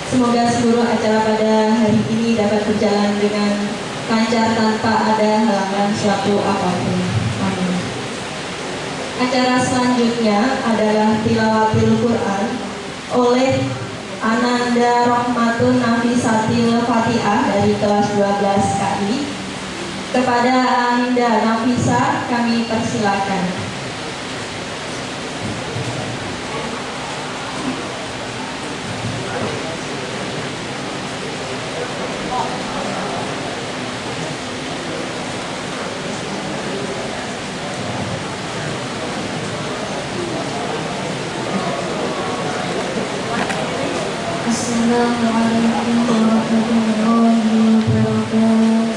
Semoga seluruh acara pada hari ini dapat berjalan dengan lancar tanpa ada halangan suatu apapun. Amin. Acara selanjutnya adalah tilawatil Quran oleh Ananda Rohmatun Nafisatil Fatihah dari kelas 12 KI. Kepada Ananda Nafisa kami persilakan. Assalamualaikum warahmatullahi wabarakatuh.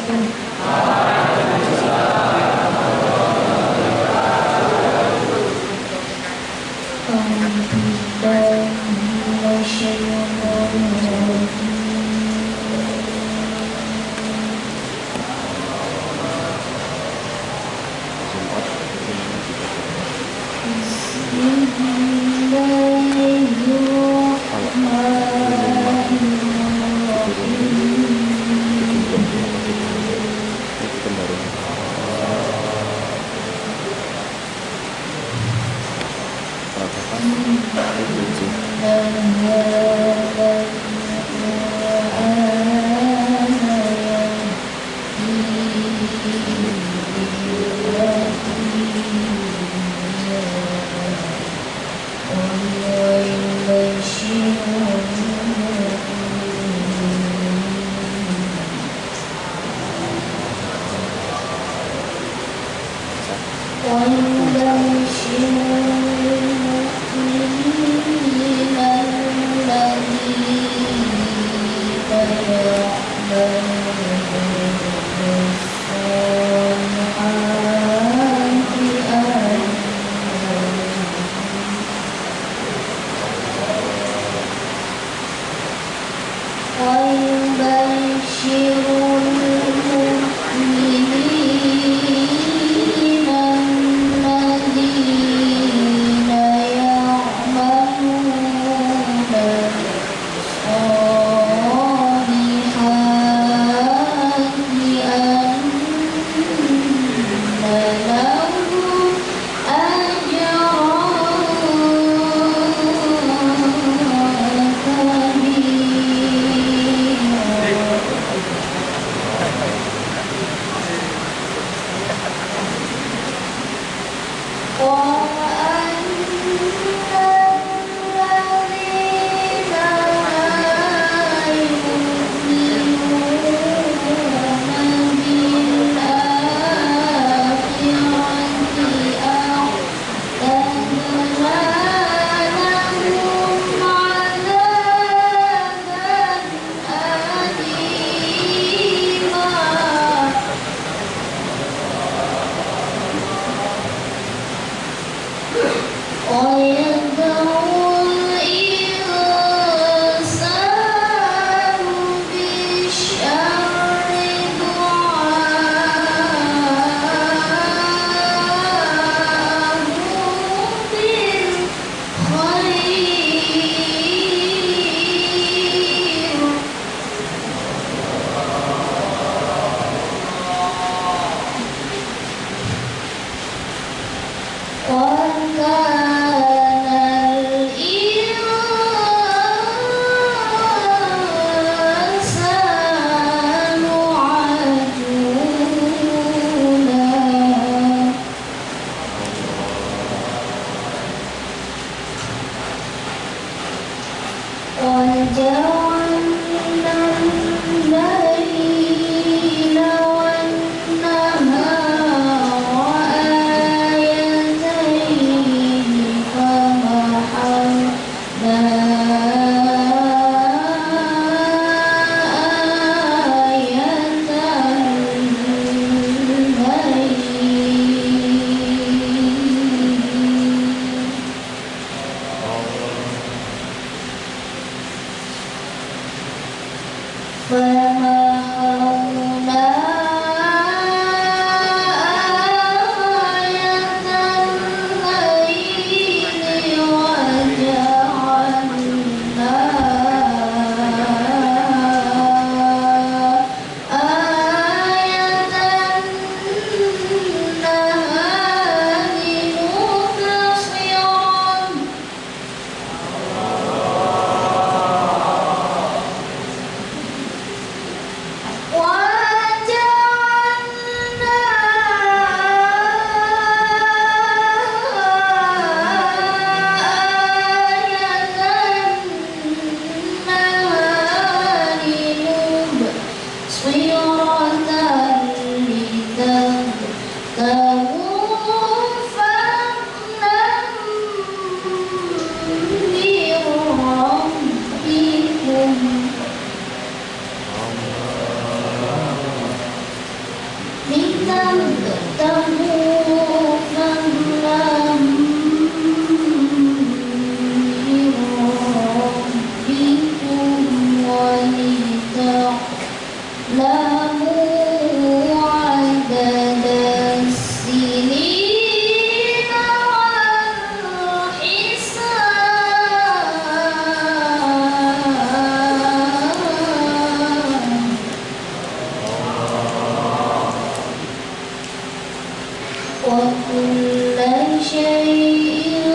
وكل شيء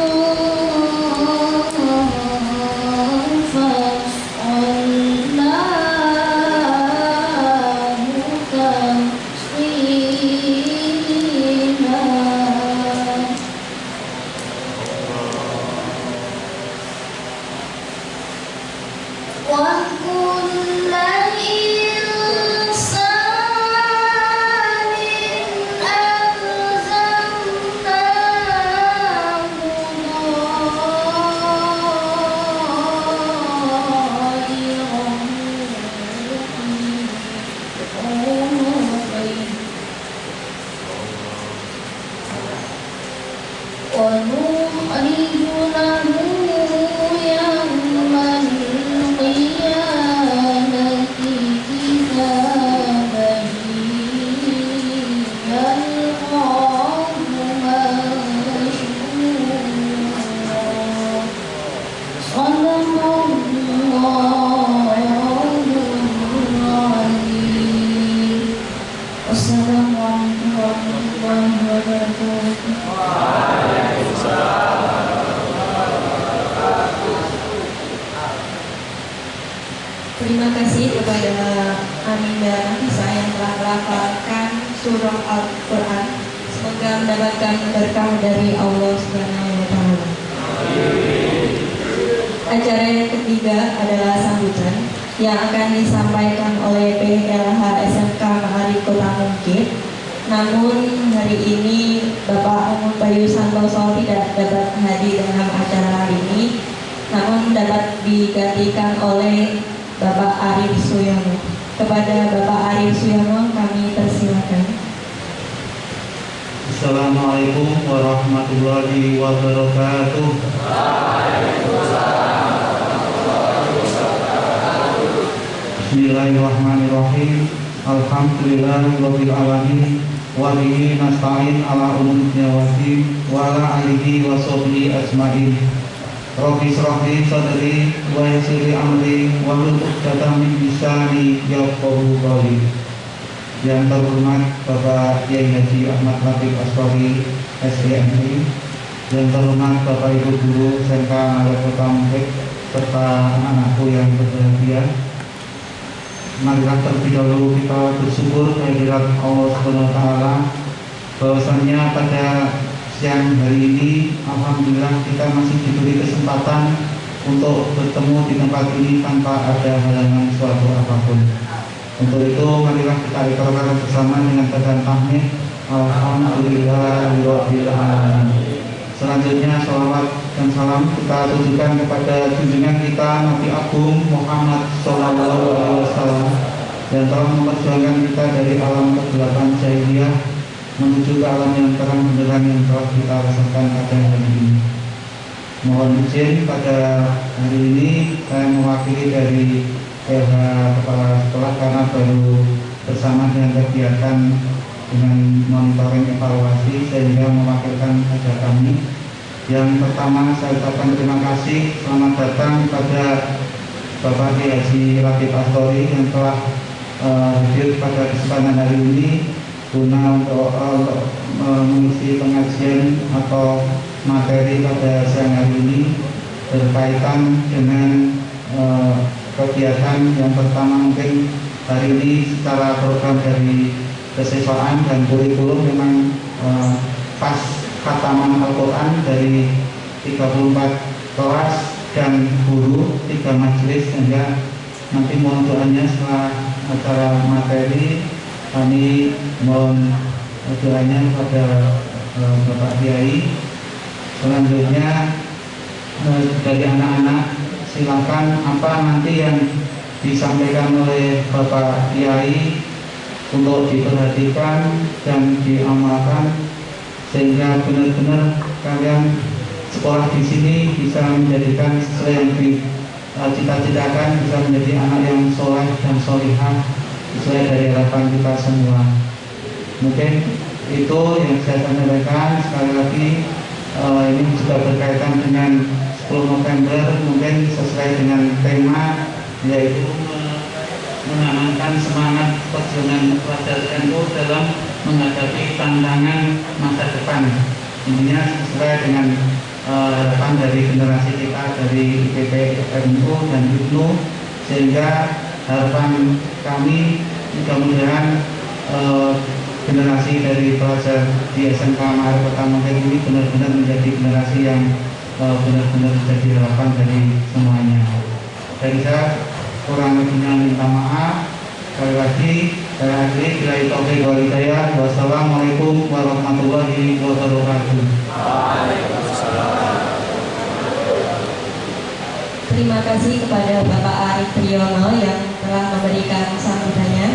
فصلناه تفصيلا وكل إنسان ألزمناه ونخرج له يوم القيامة كتابا يلقاه منشورا صدق الله العظيم والسلام عليكم ورحمة الله وبركاته. Terima kasih kepada Amin dan Nafisa yang telah melafalkan surah Al-Quran. Semoga mendapatkan berkah dari Allah Subhanahu wa Ta'ala. Acara yang ketiga adalah sambutan yang akan disampaikan oleh PLH SMK Ma'arif Kota Mungkit. Namun hari ini Bapak Umum Bayu Santoso tidak dapat hadir dalam acara hari ini, namun dapat digantikan oleh Bapak Arif Suyono. Kepada Bapak Arif Suyono kami persilakan. Assalamualaikum warahmatullahi wabarakatuh. Bismillahirrahmanirrahim. Alhamdulillahirabbil alamin. Wa bihi nasta'in ala umuri waddin wa ala alihi wa sahbihi ajmain. Rabbi shrah li sadri wa yassir li amri wahlul 'uqdatam min lisani yafqahu qawli. Yang terhormat Bapak Kiai Haji Ahmad Latif Astori SEMI, yang terhormat Bapak Ibu Guru SMK Ma'arif Kota Mungkit serta anak-anakku yang berbahagia. Marilah terlebih dahulu kita bersyukur kehadirat Allah Subhanahu wa Ta'ala, bahwasannya pada siang hari ini alhamdulillah kita masih diberi kesempatan untuk bertemu di tempat ini tanpa ada halangan suatu apapun. Untuk itu marilah kita ikrarkan bersama dengan bacaan tahmid Alhamdulillahirabbil alamin. Selanjutnya salawat dan salam kita tujukan kepada junjungan kita Nabi Agung Muhammad SAW yang telah memperjuangkan kita dari alam kegelapan jahiliyah menuju ke alam yang terang benderang yang telah kita rasakan pada hari ini. Mohon izin pada hari ini saya mewakili dari PH Kepala Sekolah karena baru bersama dengan kegiatan dengan monitoring evaluasi sehingga mewakilkan pada kami. Yang pertama saya ucapkan terima kasih, selamat datang kepada Bapak Kiai Haji Latif Astori yang telah hadir pada kesempatan hari ini guna untuk mengisi pengajian atau materi pada siang hari ini berkaitan dengan kegiatan yang pertama. Mungkin hari ini secara program dari kesiswaan dan kurikulum memang pas khataman Al-Quran dari 34 kelas dan guru 3 majelis, sehingga nanti mohon doanya setelah acara materi kami mohon doanya kepada Bapak Kiai. Selanjutnya dari anak-anak silakan apa nanti yang disampaikan oleh Bapak Kiai untuk diperhatikan dan diamalkan sehingga benar-benar kalian sekolah di sini bisa menjadikan sesuai yang dicita-citakan, bisa menjadi anak yang soleh dan solihah sesuai dari harapan kita semua. Mungkin itu yang saya sampaikan. Sekali lagi ini juga berkaitan dengan 10 November, mungkin sesuai dengan tema yaitu menanamkan semangat perjuangan pelajar NU dalam menghadapi tantangan masa depan. Intinya sesuai dengan harapan dari generasi kita dari IPB, FMU dan UNU, sehingga harapan kami mudah-mudahan generasi dari pelajar di SMK Ma'arif Kota Mungkit ini benar-benar menjadi generasi yang benar-benar menjadi harapan dari semuanya. Dari saya kurang lebihnya minta maaf. Sekali lagi saya akhiri bila taufiq wal hidayah. Wassalamualaikum warahmatullahi wabarakatuh. Terima kasih kepada Bapak Arif Priyono yang telah memberikan sambutannya.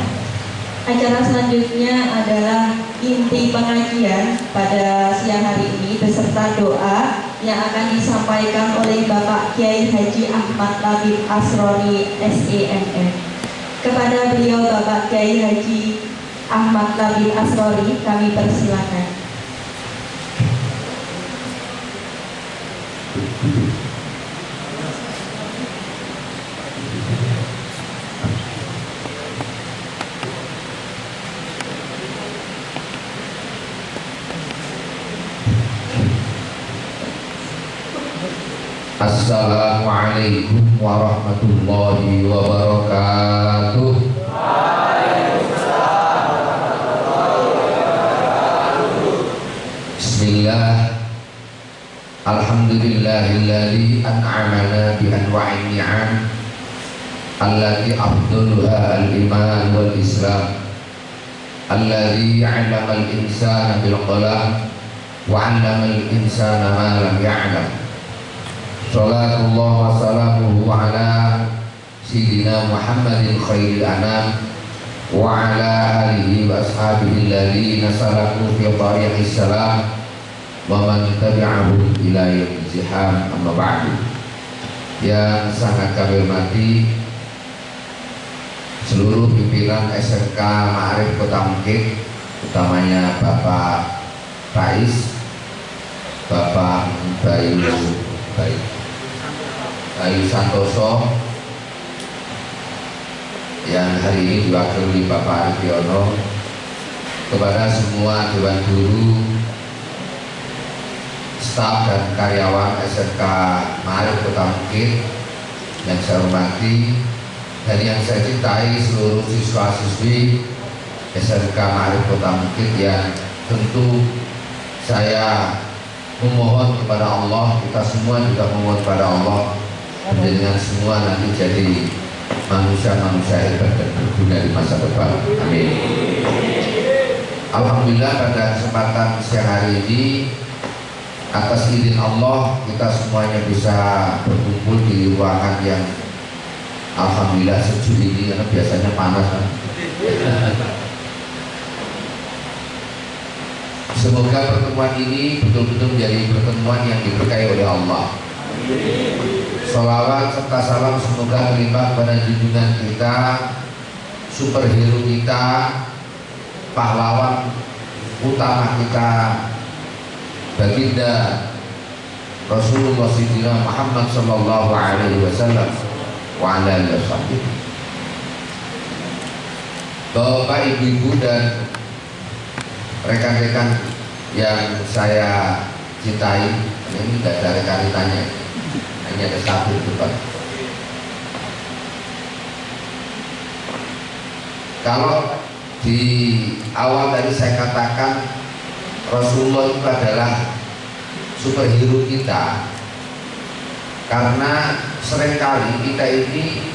Acara selanjutnya adalah inti pengajian pada siang hari ini beserta doa yang akan disampaikan oleh Bapak Kiai Haji Ahmad Labib Asrori SEMM. Kepada beliau Bapak Kiai Haji Ahmad Labib Asrori kami persilakan. Assalamualaikum warahmatullahi wabarakatuh. Bismillah. Alhamdulillahilladzi an'amana bi anwa'in ni'am allati afdaluha al-iman wal islam alladzi 'allama al-insana bil qalam wa 'allama al-insana ma lam ya'lam. Salatullah wa salamuhu ala Sayyidina Muhammadin khairil anam wa ala alihi wa ashabihi alladhina salaku fi tariqis salam wa man tabi'ahum ila yaumil ziham, amma ba'du. Yang sangat kami hormati seluruh pimpinan SMK Ma'arif Kota Mungkit, utamanya Bapak Rais, Bapak Bayu Santoso yang hari ini diwakili Bapak Arif Priyono, kepada semua dewan guru, staf dan karyawan SMK Ma'arif Kota Mungkit yang saya hormati dan yang saya cintai, seluruh siswa-siswi SMK Ma'arif Kota Mungkit yang tentu saya memohon kepada Allah, kita semua juga memohon kepada Allah dengan semua nanti jadi manusia-manusia hebat dan berguna di masa depan. Amin. Alhamdulillah pada kesempatan siang hari ini atas izin Allah kita semuanya bisa berkumpul di ruangan yang alhamdulillah sejuk ini, karena biasanya panas kan? Semoga pertemuan ini betul-betul menjadi pertemuan yang diberkahi oleh Allah. Sholawat serta salam semoga terlimpah pada junjungan kita, superhero kita, pahlawan utama kita, baginda Rasulullah Sayyidina Muhammad sallallahu alaihi wasallam wa ala alihi wasallam. Bapak, ibu-ibu dan rekan-rekan yang saya cintai, ini tidak ada rekan-rekannya, hanya ada satu depan. Kalau di awal tadi saya katakan Rasulullah itu adalah superhero kita, karena seringkali kita ini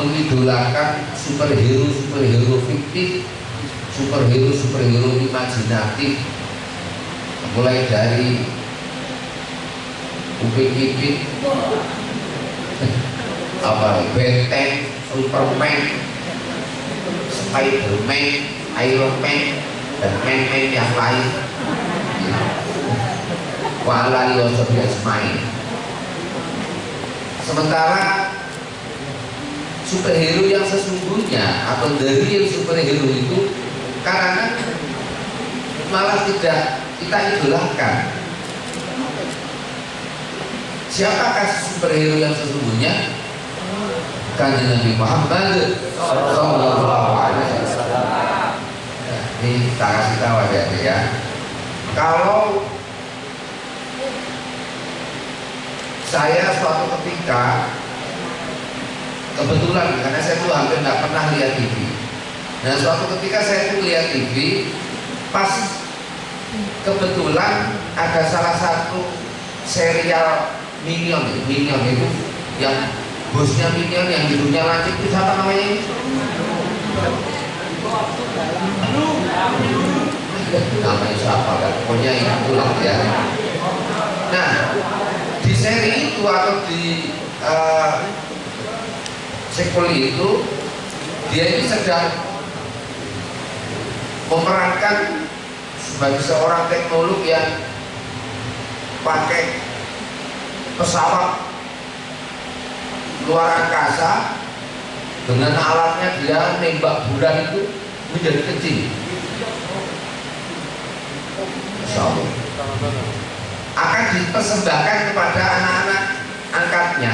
mengidolakan superhero fiktif, superhero imajinatif, mulai dari Upin Ipin, Benteng, Superman, Spiderman, Iron Man, dan man-man yang lain. Wala yosobi asmain. Sementara superhero yang sesungguhnya atau dari yang superhero itu karena malah tidak kita idolakan. Siapakah superhero yang sesungguhnya? Kanjeng Nabi Muhammad sallallahu alaihi wasallam. Ini tak kasih tahu adik-adik ya. Kalau saya suatu ketika kebetulan karena saya tuh hampir nggak pernah lihat TV. Nah suatu ketika saya tuh lihat TV, pas kebetulan ada salah satu serial Minion itu yang bosnya Minion yang hidungnya lancip itu siapa namanya ini? Namanya siapa kan? Pokoknya itulah ya. Nah di seri itu atau di sequel itu dia ini sedang memerankan sebagai seorang teknolog yang pakai pesawat luar angkasa dengan alatnya dia nembak bulan itu menjadi kecil. Insya Allah akan dipersembahkan kepada anak-anak angkatnya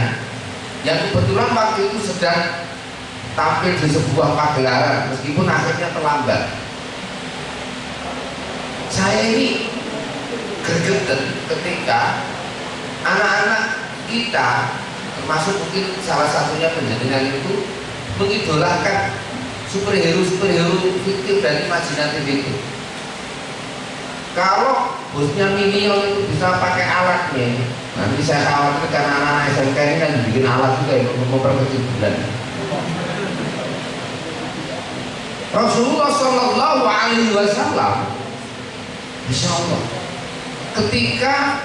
yang kebetulan waktu itu sedang tampil di sebuah pagelaran meskipun akhirnya terlambat. Saya ini gregetan ketika anak-anak kita termasuk mungkin salah satunya penjenengan itu mengidolakan superhero fiktif dari imajinatif itu. Kalau bosnya Minion itu bisa pakai alatnya, nanti saya khawatir karena anak-anak SMK ini kan bikin alat juga yang memperkecil bulan. Rasulullah Shallallahu Alaihi Wasallam, Insya Allah, ketika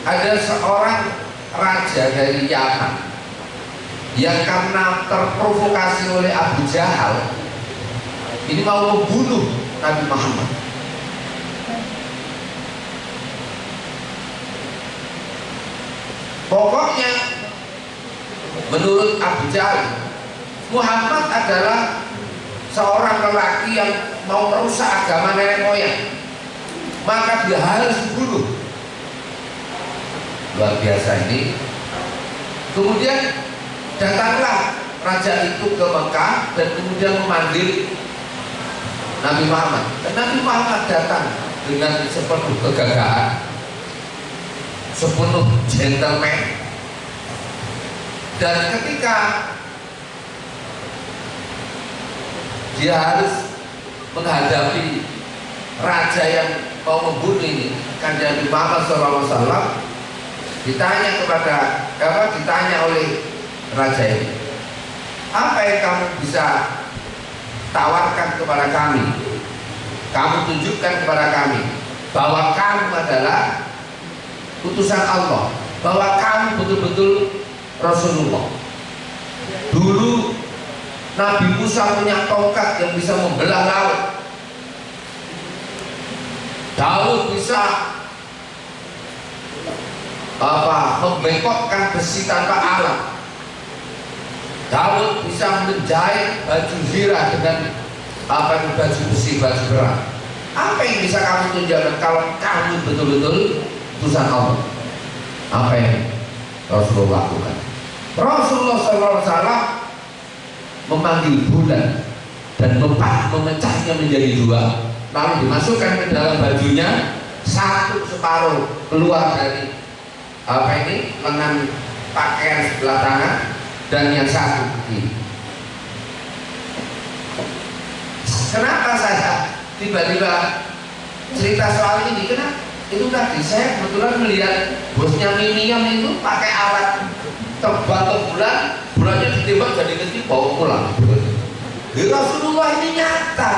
ada seorang raja dari Yaman yang karena terprovokasi oleh Abu Jahal ini mau membunuh Nabi Muhammad. Pokoknya menurut Abu Jahal, Muhammad adalah seorang lelaki yang mau merusak agama nenek moyang, maka dia harus dibunuh. Luar biasa ini. Kemudian datanglah raja itu ke Mekah dan kemudian memanggil Nabi Muhammad. Dan Nabi Muhammad datang dengan sepenuh kegagahan, sepenuh gentleman. Dan ketika dia harus menghadapi raja yang mau membunuh ini, kan Nabi Muhammad SAW ditanya oleh raja ini, apa yang kamu bisa tawarkan kepada kami? Kamu tunjukkan kepada kami bahwa kamu adalah utusan Allah, bahwa kamu betul-betul Rasulullah. Dulu Nabi Musa punya tongkat yang bisa membelah laut. Daud bisa membengkokkan besi tanpa alat. Daud bisa menjahit baju zirah dengan baju besi, baju berat. Apa yang bisa kamu tunjukkan kalau kamu betul-betul utusan Allah? Apa yang Rasulullah lakukan? Rasulullah SAW memanggil bulan dan memecahnya menjadi dua, lalu dimasukkan ke dalam bajunya, satu separuh keluar dari lengan pakaian sebelah kanan dan yang satu kiri. Kenapa saya tiba-tiba cerita soal ini? Kenapa? Itu tadi saya kebetulan melihat bosnya Minion itu pakai alat terbang ke bulannya ditembak jadi kecil bawa pulang. Rasulullah ini nyata,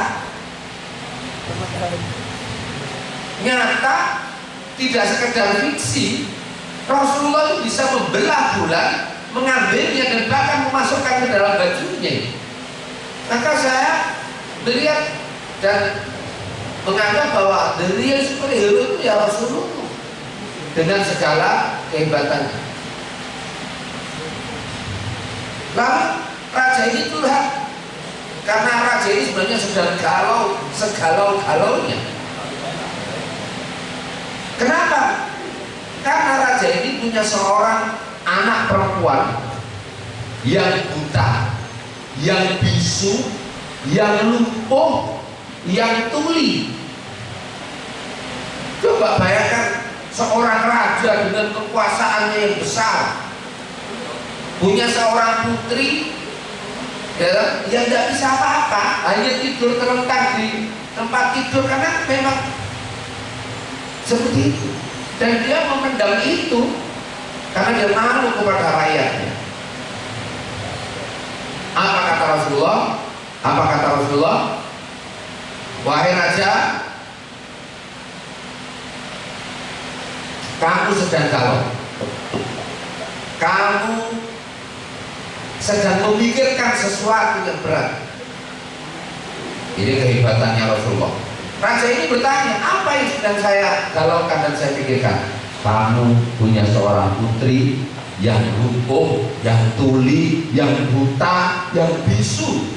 tidak sekedar fiksi. Rasulullah itu bisa membelah bulan, mengambilnya dan bahkan memasukkan ke dalam bajunya. Maka saya melihat dan menganggap bahwa the real superhero itu ya Rasulullah dengan segala kehebatannya. Lalu raja ini curhat karena raja ini sebenarnya sedang segalau-galaunya. Kenapa? Karena raja ini punya seorang anak perempuan yang buta, yang bisu, yang lumpuh, yang tuli. Coba bayangkan seorang raja dengan kekuasaannya yang besar, punya seorang putri ya, yang tidak bisa apa-apa, hanya tidur terlentang di tempat tidur karena memang seperti itu. Dan dia memendam itu karena dia malu kepada rakyatnya. Apa kata Rasulullah? Apa kata Rasulullah? Wahai raja, kamu sedang galau, kamu sedang memikirkan sesuatu yang berat. Ini kehebatannya Rasulullah. Raja ini bertanya, apa yang sedang saya galaukan dan saya pikirkan? Kamu punya seorang putri yang lumpuh, yang tuli, yang buta, yang bisu,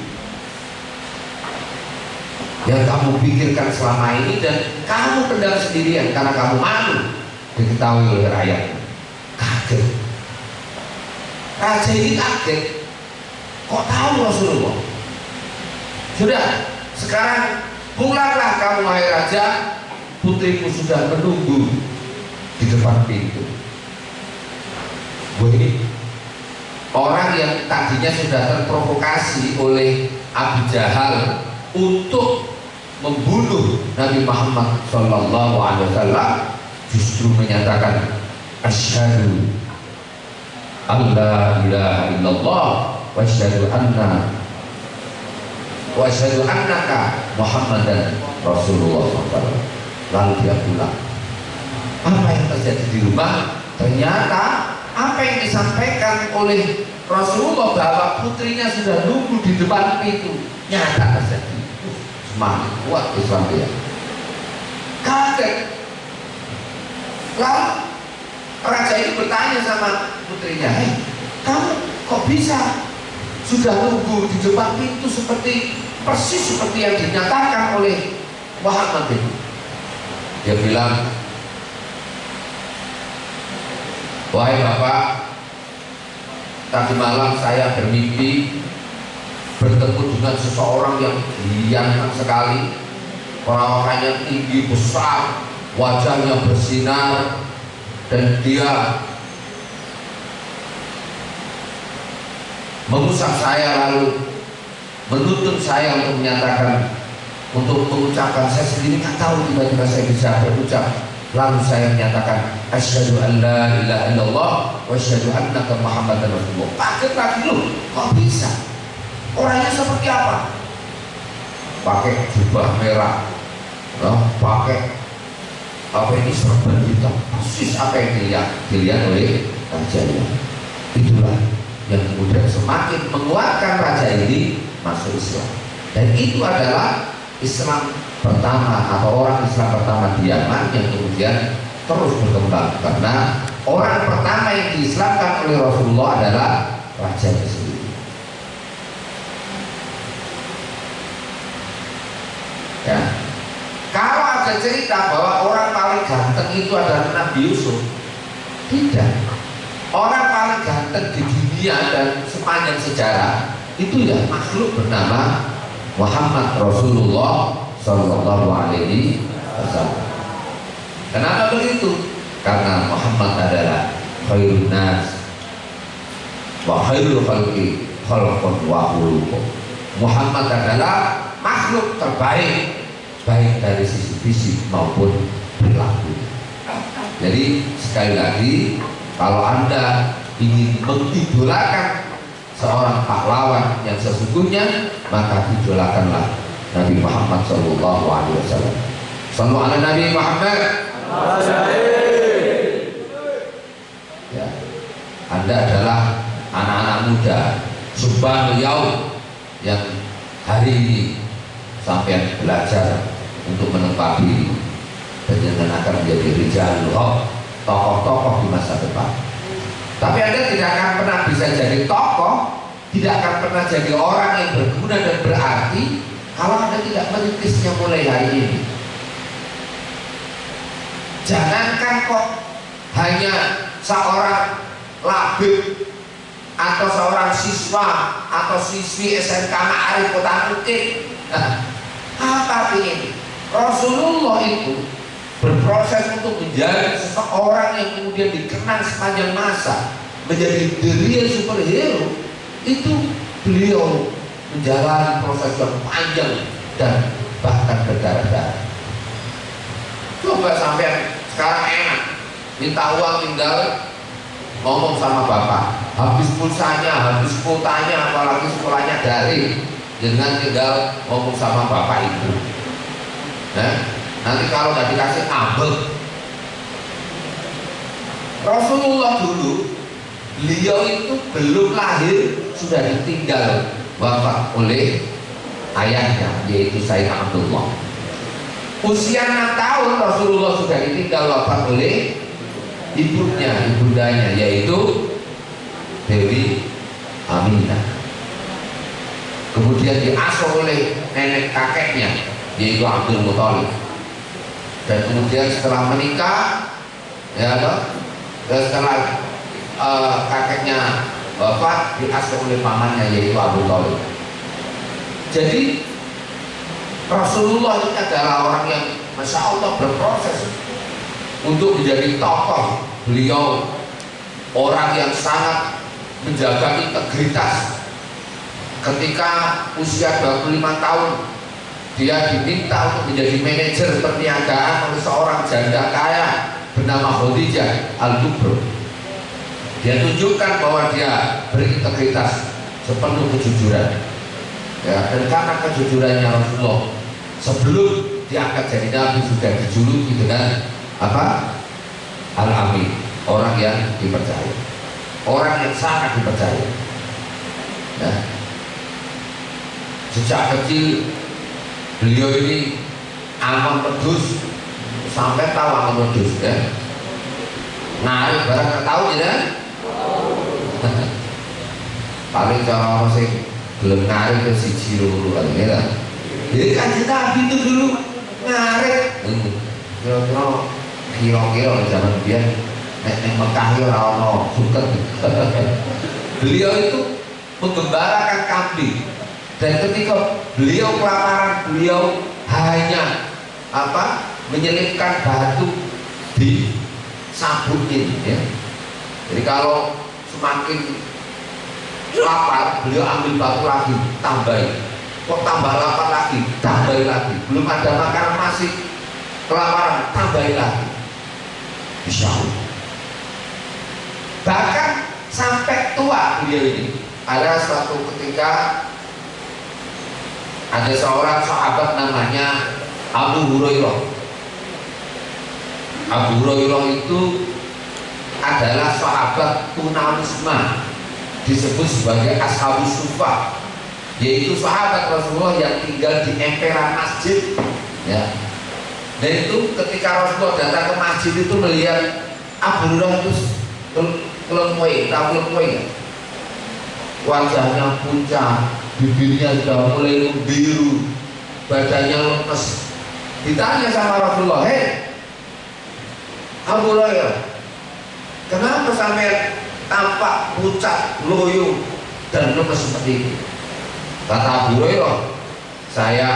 yang kamu pikirkan selama ini dan kamu pendam sendirian karena kamu malu diketahui oleh rakyat. Kaget. Raja ini kaget. Kok tahu Rasulullah? Sudah, sekarang pulanglah kamu wahai raja, putriku sudah menunggu di depan pintu. Ini orang yang tadinya sudah terprovokasi oleh Abu Jahal untuk membunuh Nabi Muhammad SAW justru menyatakan asyhadu alla ilaha illallah wa asyhadu annaka Muhammadan Rasulullah SAW. Lalu dia pulang. Apa yang terjadi di rumah? Ternyata apa yang disampaikan oleh Rasulullah bahwa putrinya sudah nunggu di depan pintu nyata terjadi. Semakin kuat Islam dia. Kaget. Lalu raja ini bertanya sama putrinya, hei, kamu kok bisa sudah nunggu di depan pintu persis seperti yang dinyatakan oleh Muhammad itu? Dia bilang, wahai bapak, tadi malam saya bermimpi bertemu dengan seseorang yang ganteng sekali, perawakannya tinggi besar, wajahnya bersinar, dan dia mengusap saya lalu menuntun saya untuk menyatakan, untuk mengucapkan. Saya sendiri nggak tahu tiba-tiba saya bisa berucap. Lalu saya menyatakan asyhadu an la ilaha illallah wa asyhadu annaka Muhammadan Rasulullah. Kaget lagi, loh, kok bisa? Orangnya seperti apa? Pakai jubah merah, pakai apa ini, serban hitam, persis apa yang dilihat oleh rajanya. Itulah yang kemudian semakin menguatkan raja ini masuk Islam. Dan itu adalah Islam pertama atau orang Islam pertama di Yaman yang kemudian terus berkembang karena orang pertama yang diislamkan oleh Rasulullah adalah rajanya sendiri. Ya. Kalau ada cerita bahwa orang paling ganteng itu adalah Nabi Yusuf, tidak. Orang paling ganteng di dunia dan sepanjang sejarah itu ya makhluk bernama Muhammad Rasulullah Sallallahu Alaihi Wasallam. Kenapa begitu? Karena Muhammad adalah khairun nas wa khairul khalqi khalqun wa khuluqun. Muhammad adalah makhluk terbaik, baik dari sisi fisik maupun perilaku. Jadi sekali lagi, kalau Anda ingin mengidolakan seorang pahlawan yang sesungguhnya, maka idolakanlah Nabi Muhammad Sallallahu Alaihi Wasallam. Sallu ala Nabi Muhammad. Ya, Anda adalah anak-anak muda Subhanul Yaum yang hari ini sampai belajar untuk menempati dan akan menjadi rijalul haq, tokoh-tokoh di masa depan. Tapi Anda tidak akan pernah bisa jadi tokoh, tidak akan pernah jadi orang yang berguna dan berarti kalau Anda tidak merintisnya mulai hari ini. Jangankan kok hanya seorang labib atau seorang siswa atau siswi SMK Ma'arif Kota Bukit, Apa ini? Rasulullah itu berproses untuk menjadi seseorang yang kemudian dikenang sepanjang masa, menjadi the real superhero. Itu beliau menjalani proses yang panjang dan bahkan berdarah-darah. Coba sampai sekarang enak, minta uang tinggal ngomong sama bapak, habis pulsanya, habis kuotanya, apalagi sekolahnya daring, dengan tinggal ngomong sama bapak itu. Nanti kalau nggak dikasih ambek. Rasulullah dulu, beliau itu belum lahir sudah ditinggal wafat oleh ayahnya, yaitu Sayyidina Abdullah. Usia 6 tahun Rasulullah sudah ditinggal wafat oleh ibunya, ibundanya, yaitu Dewi Aminah. Kemudian diasuh oleh nenek kakeknya, yaitu Abdul Muthalib. Dan kemudian setelah menikah, ya dan setelah kakeknya wafat, diasuh oleh pamannya, yaitu Abu Thalib. Jadi Rasulullah ini adalah orang yang Masya Allah berproses untuk menjadi tokoh. Beliau orang yang sangat menjaga integritas. Ketika usia 25 tahun, dia diminta untuk menjadi manajer perniagaan oleh seorang janda kaya bernama Khadijah Al-Kubro. Dia tunjukkan bahwa dia berintegritas, sepenuh kejujuran. Ya, dan karena kejujurannya Rasulullah, sebelum diangkat jadi nabi sudah dijuluki dengan apa? Al-Amin, orang yang dipercaya, orang yang sangat dipercaya. Ya. Sejak kecil beliau ini aman pedus, sampai tahu aman pedus, ya. Narik barang nggak tahu ya. Paling cara orang sih belum narik ke siji loro kan ya. Jadi kan Nabi itu dulu narik. Kira-kira zaman biyen nek Mekah ya ora ono suket. Beliau itu menggembalakan kambing. Dan ketika beliau kelaparan, beliau hanya menyelipkan batu di sabuknya, ya. Jadi kalau semakin lapar, beliau ambil batu lagi, tambahin. Kok tambah lapar lagi, tambahin lagi. Belum ada makanan, masih kelaparan, tambahin lagi. Insya Allah. Bahkan sampai tua beliau ini. Ada suatu ketika ada seorang sahabat namanya Abu Hurairah. Abu Hurairah itu adalah sahabat tunawisma, disebut sebagai Ashabus Suffah, yaitu sahabat Rasulullah yang tinggal di emperan masjid, ya. Dan itu ketika Rasulullah datang ke masjid itu melihat Abu Hurairah itu lemui, tahu lemui, wajahnya pucat, bibirnya sudah mulai membiru, badannya lemes. Ditanya sama Rasulullah, hei Abu Hurairah, kenapa sampai tampak pucat, loyo, dan lemes seperti itu? Kata Abu Hurairah, saya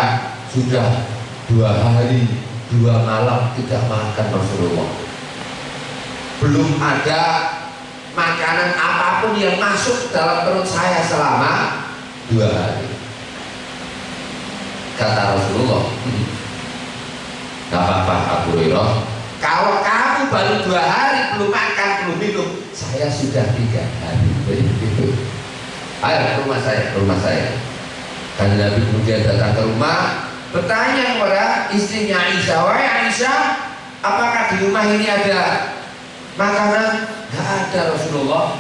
sudah 2 hari 2 malam tidak makan Rasulullah. Belum ada makanan apapun yang masuk dalam perut saya selama 2 hari. Kata Rasulullah, gak apa-apa Abu Hurairah, kalau kamu baru 2 hari belum makan, belum minum, saya sudah 3 hari. Ayo ke rumah saya, ke rumah saya. Dan Nabi kemudian datang ke rumah, bertanya kepada istrinya Aisyah, wahai Aisyah, apakah di rumah ini ada makanan? Gak ada Rasulullah,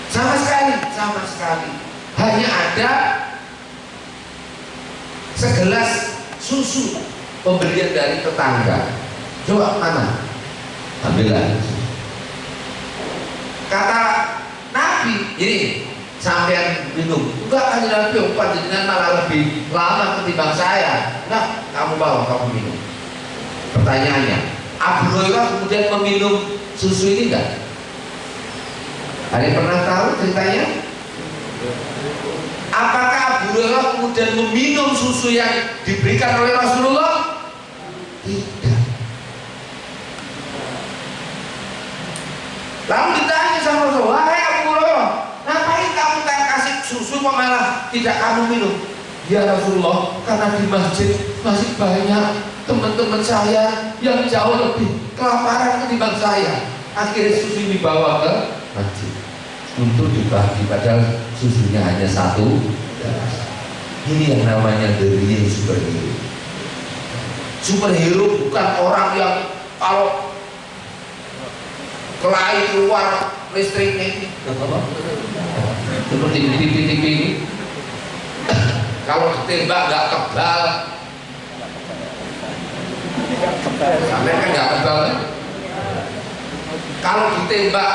sama sekali, sama sekali. Hanya ada segelas susu pemberian dari tetangga. Coba mana? Ambillah. Kata Nabi, ini sampean minum. Enggak, hanya Nabi, panjenengan malah lebih lama ketimbang saya. Nah, kamu bawa, kamu minum. Pertanyaannya, Abu Hurairah kemudian meminum susu ini enggak? Ada yang pernah tahu ceritanya? Apakah Abu Hurairah kemudian meminum susu yang diberikan oleh Rasulullah? Tidak. Lalu ditanya sama Rasulullah, "Wahai Abu Hurairah, ngapain kamu kasih susu kok malah tidak kamu minum?" "Ya Rasulullah, karena di masjid masih banyak teman-teman saya yang jauh lebih kelaparan ketimbang saya. Akhirnya susu ini dibawa ke masjid untuk dibagi, padahal susunya hanya satu gelas." Ini yang namanya the real superhero. Superhero bukan orang yang kalau kelahi keluar listriknya seperti di TV ini, kalau ditembak nggak kebal. Sampai kan nggak kebal kan? Kalau ditembak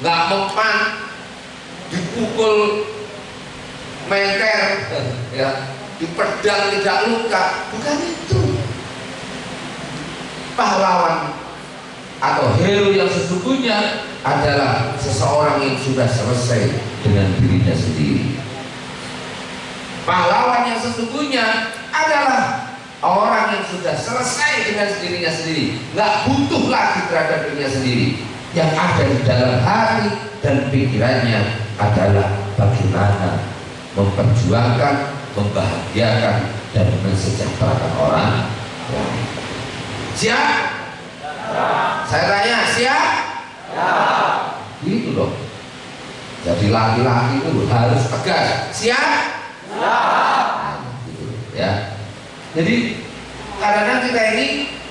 nggak mempan, dipukul menter, ya, dipedang tidak luka. Bukan itu. Pahlawan atau hero yang sesungguhnya adalah seseorang yang sudah selesai dengan dirinya sendiri. Pahlawan yang sesungguhnya adalah orang yang sudah selesai dengan dirinya sendiri, nggak butuh lagi terhadap dirinya sendiri. Yang ada di dalam hati dan pikirannya adalah bagaimana memperjuangkan, membahagiakan, dan mensejahterakan orang lain. Siap? Saya tanya, siap? Gitu dong. Jadi laki-laki itu harus tegas. Siap? Gitu, ya. Jadi kadang-kadang kita ini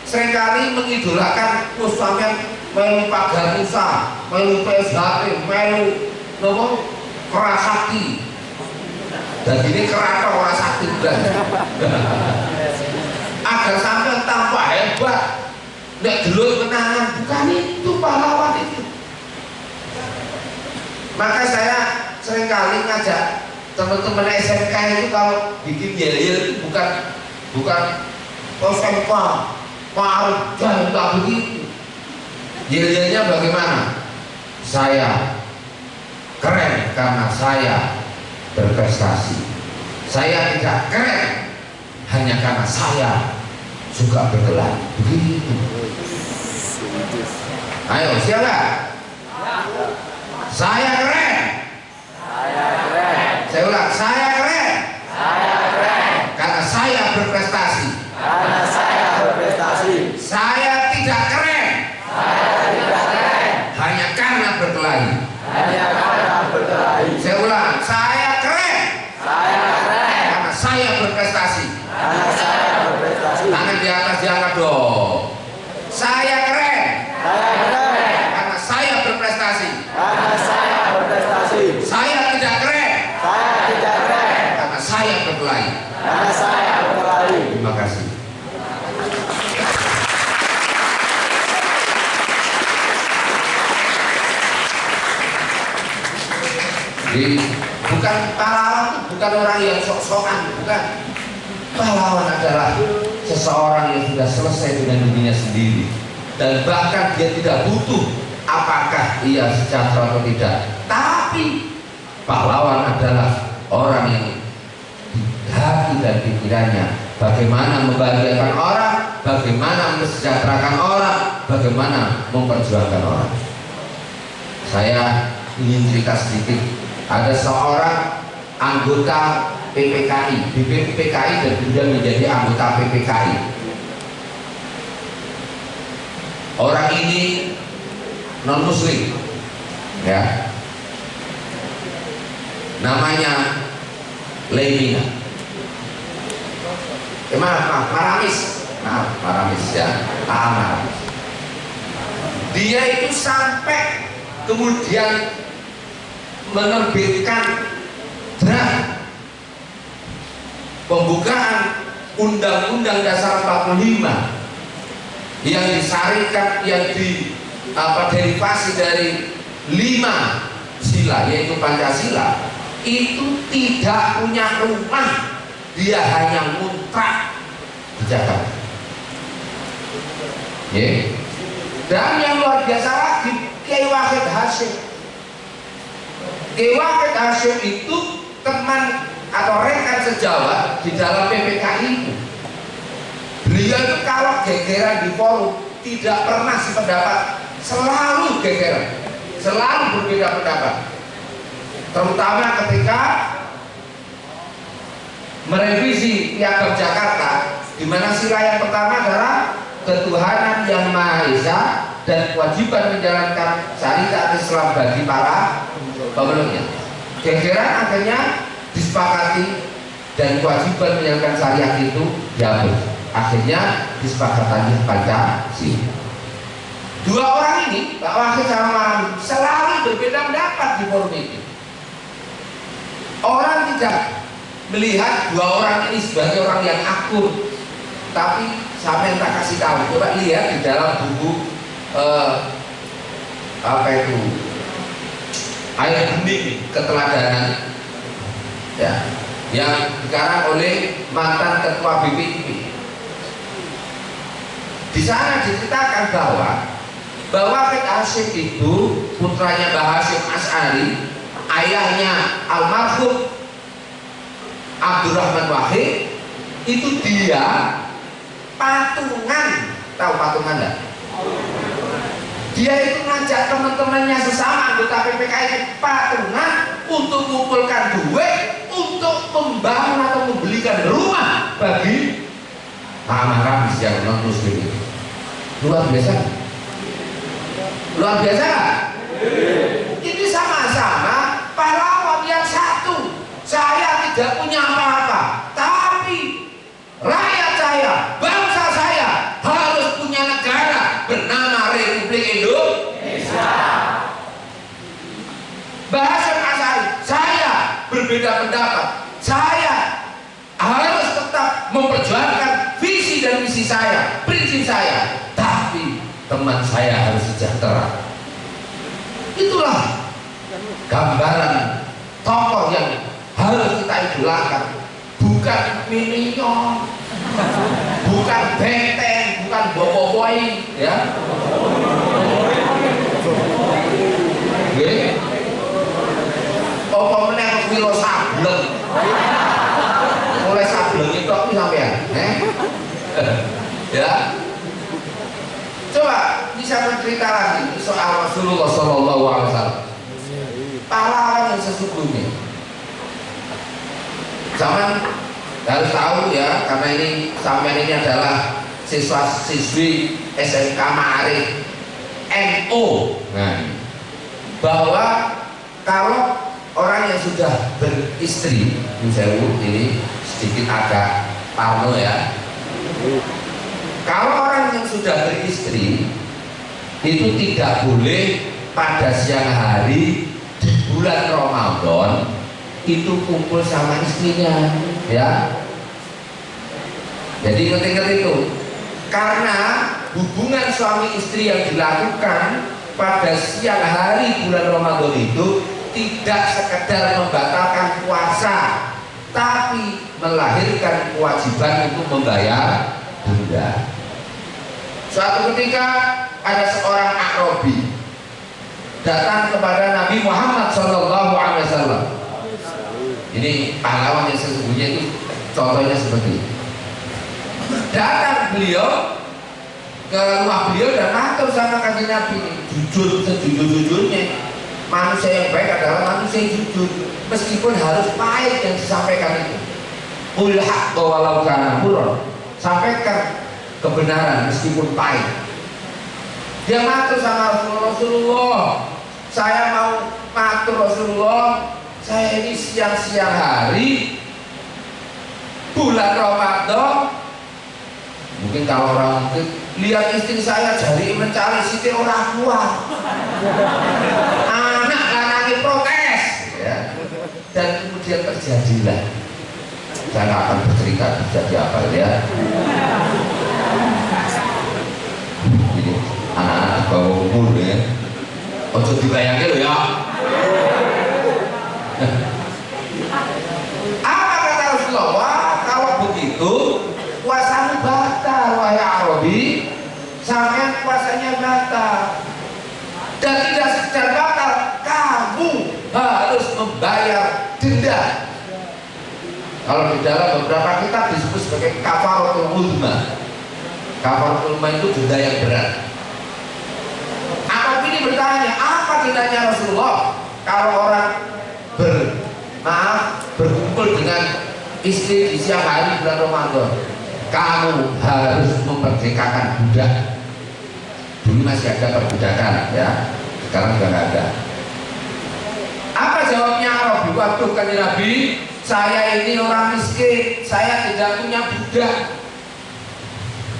seringkali mengidolakan sampean melu pagar Musa, melu PSHP, melu nopo Kerasakti. Dan ini kerata orang sakti agar sampai tambah hebat, nggak gelut menahan. Bukan itu pahlawan itu. Maka saya seringkali ngajak teman-teman SMK itu kalau bikin yel-yel itu bukan SMK Pak jangan tak begitu. Yel-yelnya bagaimana? Saya keren karena saya berprestasi. Saya tidak keren hanya karena saya suka bergelar. Begitu. Ayo, siapa? Saya keren. Saya ulang, saya keren. Karena saya berprestasi. Saya tidak keren. Hanya karena berkelahi. Saya ulang, saya keren. Karena saya berprestasi. Tangan di atas diangkat dong. Saya keren. Karena saya berprestasi. Saya tidak keren. Karena saya berkelahi. Terima kasih. Jadi bukan pahlawan, bukan orang yang sok-sokan, bukan. Pahlawan adalah seseorang yang sudah selesai dengan dirinya sendiri dan bahkan dia tidak butuh apakah ia sejahtera atau tidak. Tapi pahlawan adalah orang yang di hati dan pikirannya bagaimana membahagiakan orang, bagaimana mensejahterakan orang, bagaimana memperjuangkan orang. Saya ingin cerita sedikit. Ada seorang anggota PPKI, di PPKI dan kemudian menjadi anggota PPKI. Orang ini non muslim, ya. Namanya Lemina. Maramis ya, Maramis. Dia itu sampai kemudian menerbitkan draft pembukaan Undang-Undang Dasar 45 yang disarikan, yang derivasi dari 5 sila yaitu Pancasila. Itu tidak punya rumah, dia hanya ngontrak di Jakarta. Dan yang luar biasa lagi, Kiai Wahid Hasyim. Kiai Wahid Hasyim itu teman atau rekan sejawat di dalam PPKI. Beliau itu kalau gegeran di forum tidak pernah sependapat, selalu gegeran, selalu berbeda pendapat. Terutama ketika merevisi Piagam Jakarta, di mana sila yang pertama adalah ketuhanan yang Maha Esa dan kewajiban menjalankan syariat Islam bagi para pemeluknya. Gegeran akhirnya disepakati dan kewajiban menjalankan syariat itu dihapus. Akhirnya disepakati Pancasila. Dua orang ini, Pak Wahid sama Malam, selalu berbeda pendapat di forum ini. Orang tidak melihat dua orang ini sebagai orang yang akur, tapi sampai tak kasih tahu. Coba lihat di dalam buku apa itu, Air Bening Keteladanan, ya, yang dikarang oleh mantan ketua BPIP. Di sana diceritakan bahwa Wahid Hasyim itu putranya Mbah Hasyim Asy'ari, ayahnya almarhum Abdurrahman Wahid, itu dia patungan. Tahu patungan enggak? Dia itu ngajak teman-temannya sesama anggota PPKI patungan untuk mengumpulkan duit untuk membangun atau membelikan rumah bagi Ahmad yang non muslim itu. Luar biasa, luar biasa. Ini sama-sama pahlawan yang satu. Saya tidak punya apa-apa, tapi rakyat saya, bangsa saya harus punya negara bernama Republik Indonesia. Bahasa Asy'ari, saya berbeda pendapat. Saya harus tetap memperjuangkan visi dan misi saya, prinsip saya, tapi teman saya harus sejahtera. Itulah gambaran tokoh yang harus kita idolakan, bukan minion, bukan benteng, bukan boboiboy, ya. Apa meneh wiro sableng. Mulai sableng itu aku sampean, ya. Coba bisa bercerita lagi soal Rasulullah Shallallahu Alaihi Wasallam, pahlawan yang sesungguhnya. Zaman harus tahu ya, karena ini sampean ini adalah siswa-siswi SMK Ma'arif NU. Nah, bahwa kalau orang yang sudah beristri, misalnya ini sedikit agak parno ya. Kalau orang yang sudah beristri itu tidak boleh pada siang hari di bulan Ramadan itu kumpul sama istrinya, ya. Jadi ngerti-ngerti itu, karena hubungan suami istri yang dilakukan pada siang hari bulan Ramadan itu tidak sekedar membatalkan puasa, tapi melahirkan kewajiban untuk membayar denda. Suatu ketika ada seorang A'rabi datang kepada Nabi Muhammad SAW. Ini pahlawan yang sesungguhnya itu contohnya seperti ini. Datang beliau ke rumah beliau dan matur sama kanjeng Nabi, jujur sejujur-jujurnya. Manusia yang baik adalah manusia yang jujur, meskipun harus pahit yang disampaikan itu. Qul haqqa walau kana murran. Sampaikan kebenaran meskipun pahit. Dia matur sama Rasulullah, saya mau matur Rasulullah, saya ini siang-siang hari bulan Ramadan, mungkin kalau orang lihat istri saya jari mencari siti orang kuat, anak lanangi protes, ya. Dan kemudian terjadilah, saya nggak akan bercerita terjadi apa ya. Ini anak-anak di bawah umur ya, ojo dibayangin loh ya. Apa kata Rasulullah? Kalau begitu puasamu batal, wahai Arabi. Sampai puasanya batal. Dan tidak sekedar batal, kamu harus membayar denda. Kalau di dalam beberapa kitab disebut sebagai kafaratul uzma. Kafaratul uzma itu denda yang berat. Anak ini bertanya, apa dendanya Rasulullah kalau orang berkumpul dengan istri di siang hari bulan Ramadan? Kamu harus memerdekakan budak. Dulu masih ada perbudakan, ya. Sekarang sudah nggak ada. Apa jawabnya Arabi? Waduh, kan Nabi, saya ini orang miskin, saya tidak punya budak.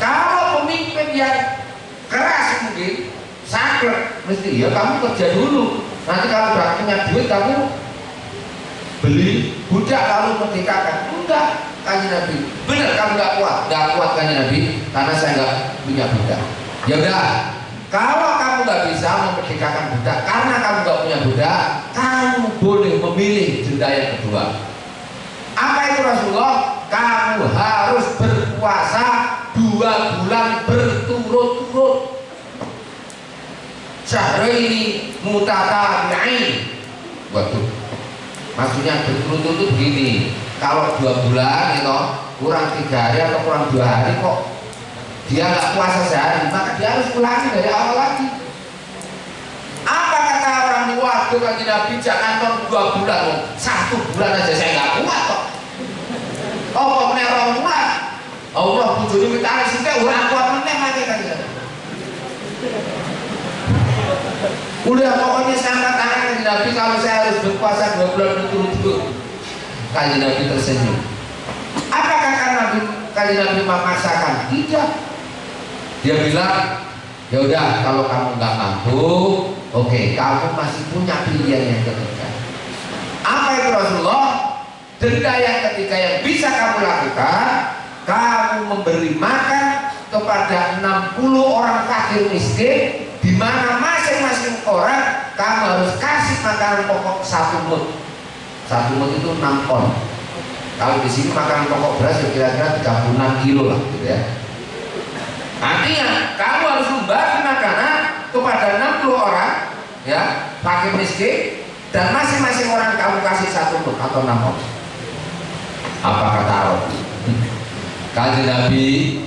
Kalau pemimpin yang keras mungkin, sakit, mesti ya kamu kerja dulu. Nanti kalau udah punya duit kamu beli budak lalu merdekakan. Enggak, kanjeng Nabi. Benar kamu nggak kuat kanjeng Nabi, karena saya nggak punya budak. Ya udah, kalau kamu nggak bisa memerdekakan budak karena kamu nggak punya budak, kamu boleh memilih denda yang kedua. Apa itu Rasulullah? Kamu harus berpuasa 2 bulan berturut-turut. Syahraini mutatabi'ain. Waduh, maksudnya berturut-turut begini. Kalau 2 bulan itu kurang 3 hari atau kurang 2 hari kok dia nggak puasa sehari, maka dia harus ulangi dari awal lagi. Apa kata orang tua? Waduh, kanjeng Nabi, jangan 2 bulan, 1 bulan aja saya nggak kuat kok. Oh, kok meneh 2 bulan? Allah bujuni minta sithik ora kuat meneh lagi kanjeng Nabi. Udah pokoknya sangat tangan kanjeng Nabi kalau saya harus berpuasa 2 bulan berturut-turut. Kanjeng Nabi tersenyum. Apakah kanjeng Nabi memaksakan? Tidak. Dia bilang, ya udah kalau kamu nggak mampu, oke, kamu masih punya pilihan yang ketiga. Apa itu Rasulullah? Denda yang ketiga yang bisa kamu lakukan, kamu memberi makan kepada 60 orang fakir miskin, di mana masing-masing orang kamu harus kasih makanan pokok 1 mud. 1 mud itu 6 ton. Kalau di sini makanan pokok beras kira-kira 36 kilo lah, gitu ya. Artinya kamu harus membagi makanan kepada 60 orang, ya, fakir miskin, dan masing-masing orang kamu kasih 1 mud atau 6 ton. Apa kata Arabi? Kanjeng Nabi,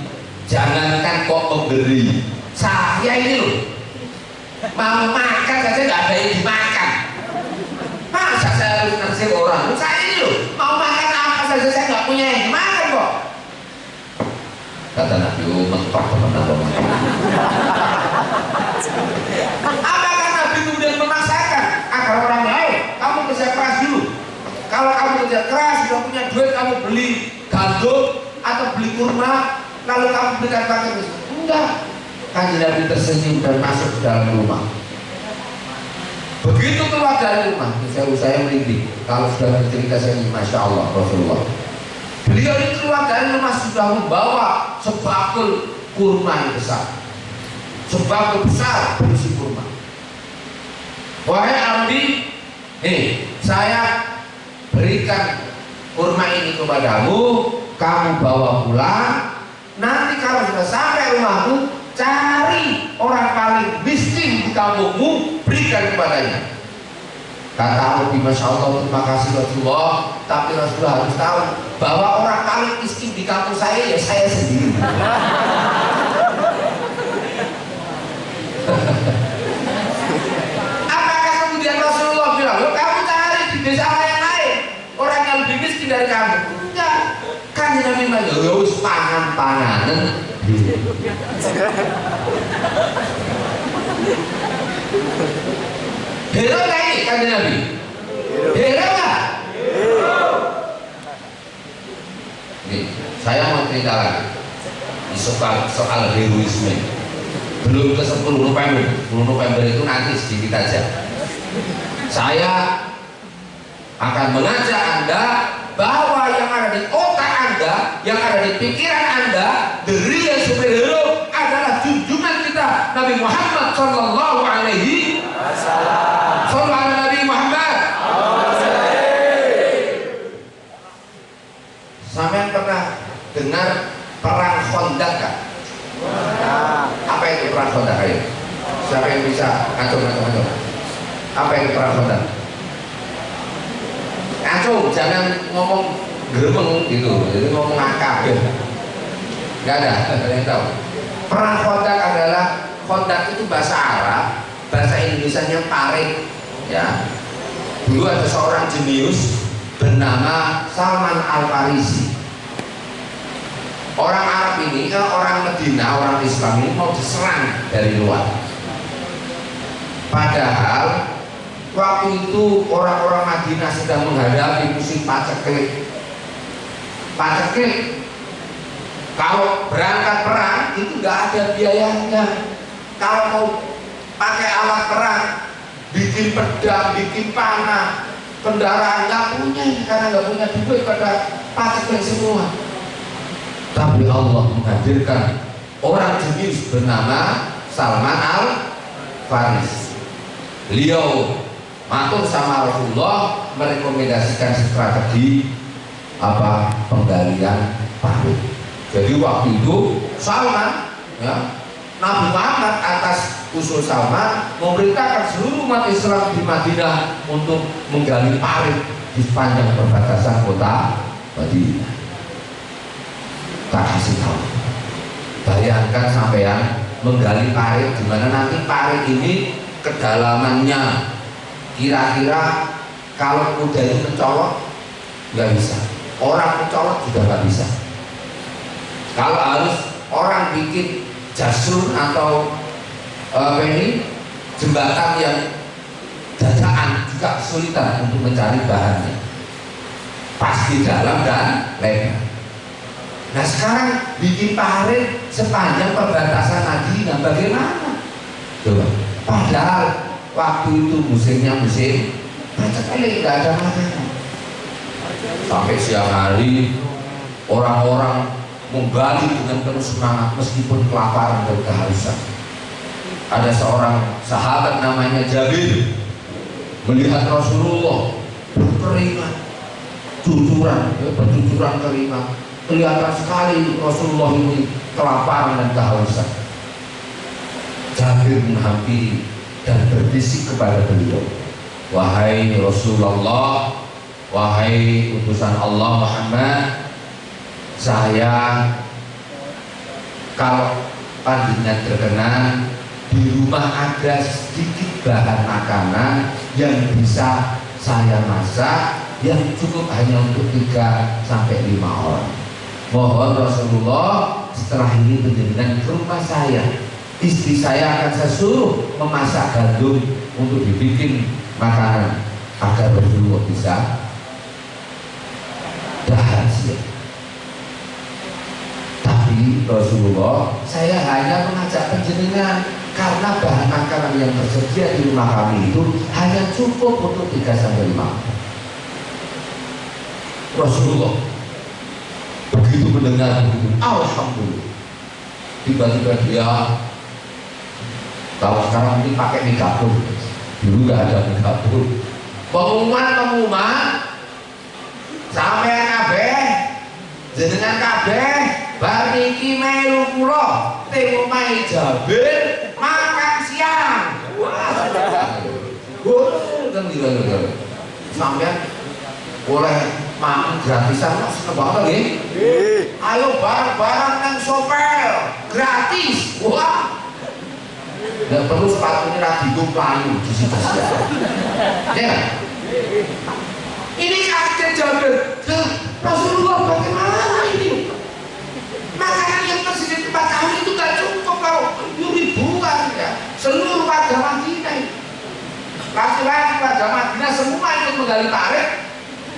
jangankan kok memberi, saya ini loh mau makan saja nggak ada yang dimakan. Masa saya harus ngasih orang? Saya ini loh mau makan apa saja saya nggak punya yang dimakan kok. Kata Nabi, mentok teman-teman. Apakah Nabi kemudian memaksakan agar orang lain kamu kerja keras dulu? Kalau kamu kerja keras, sudah punya duit, kamu beli gandum atau beli kurma, lalu kamu berikan pakai miskin? Enggak. Kanjeng Nabi tersenyum dan masuk ke dalam rumah. Begitu keluar dari rumah, saya merinding. Kalau sudah bercerita saya ini, Masya Allah, Rasulullah. Beliau ini keluar dari rumah sudah membawa sebakul kurma yang besar. Sebakul besar berisi kurma. Wahai Abi, saya berikan kurma ini kepadamu, kamu bawa pulang. Nanti kalau sudah sampai rumahmu, cari orang paling miskin di kampungmu, berikan kepadanya. Kata Arabi, Masya Allah, terima kasih Rasulullah. Tapi Rasulullah harus tahu bahwa orang paling miskin di kampung saya ya saya sendiri. Apakah kemudian Rasulullah bilang, lo kamu cari di desa yang lain orang yang lebih miskin dari kamu? Enggak. Kan Nabi bilang, ya wis pangan-panganan. Hero nggak ini kanjeng Nabi? Hero nggak? Nih, saya mau cerita lagi soal heroisme. Belum ke 10 November. 10 November itu nanti sedikit aja. Saya akan mengajak Anda bahwa yang ada di otak Anda, yang ada di pikiran Anda, the real superhero adalah junjungan kita Nabi Muhammad Sallallahu Alaihi Wasallam. Sallallahu Nabi Muhammad. Sampai pernah dengar perang Khandaq kan? Apa itu perang Khandaq? Ayo, siapa yang bisa ngacung? Apa itu perang Khandaq? Ngacung, jangan ngomong gremeng gitu, jadi ngomong ngakak ya. Nggak ada yang tahu. Perang Khandaq adalah, Khandaq itu bahasa Arab, bahasa Indonesianya parit ya. Dulu ada seorang jenius bernama Salman Al-Farisi. Orang Arab ini, orang Medina, orang Islam ini mau diserang dari luar. Padahal waktu itu orang-orang Madinah sedang menghadapi musim paceklik. Paceklik, kalau berangkat perang itu nggak ada biayanya. Kalau mau pakai alat perang, bikin pedang, bikin panah, kendaraan nggak punya, karena nggak punya duit pada paceklik semua. Tapi Allah menghadirkan orang jenius bernama Salman Al-Farisi. Beliau matur sama Rasulullah, merekomendasikan strategi penggalian parit. Jadi waktu itu Salman ya, Nabi Muhammad atas usul Salman memerintahkan seluruh umat Islam di Madinah untuk menggali parit di sepanjang perbatasan kota Madinah. Tak kasih tahu. Bayangkan sampean menggali parit, di mana nanti parit ini kedalamannya kira-kira kalau kuda itu mencolok nggak bisa, orang mencolok juga nggak bisa. Kalau harus orang bikin jasur atau jembatan yang dadakan juga kesulitan untuk mencari bahannya, pasti dalam dan lebar. Nah sekarang bikin parit sepanjang perbatasan Madinah, bagaimana? Coba. Padahal waktu itu musimnya musim paceklik, nggak ada makanan. Sampai siang hari orang-orang menggali dengan penuh semangat meskipun kelaparan dan kehausan. Ada seorang sahabat namanya Jabir melihat Rasulullah berkeringat, bercucuran keringat. Kelihatan sekali Rasulullah ini kelaparan dan kehausan. Jabir menghampiri dan berbisik kepada beliau, wahai Rasulullah, wahai utusan Allah Muhammad, saya kalau panjenengan berkenan di rumah ada sedikit bahan makanan yang bisa saya masak, yang cukup hanya untuk 3 sampai 5 orang. Mohon Rasulullah setelah ini panjenengan ke rumah saya, istri saya akan saya suruh memasak gandum untuk dibikin makanan agar Rasulullah bisa dahar siang. Tapi Rasulullah, saya hanya mengajak panjenengan karena bahan makanan yang tersedia di rumah kami itu hanya cukup untuk 3 sampai 5 orang. Rasulullah begitu mendengar begitu, alhamdulillah. Tiba-tiba dia, kalau sekarang ini pakai mikapur, dulu nggak ada mikapur. Pengumuman sampean kabeh, jenengan kabeh, bar niki melu kula teng omahe Jabir makan siang. Wah, kan gitu. Sampean boleh makan gratisan, seneng banget nggih. Ayo bareng-bareng nang sopel gratis. Wah, nggak perlu sepatunya radigo payu di situ saja. Ya, ini kaget Jabir. Rasulullah, bagaimana ini? Makanan yang tersedia di tempat kami itu nggak cukup kalau ribuan ya. Seluruh warga Madinah, laki-laki warga Madinah semua ikut menggali parit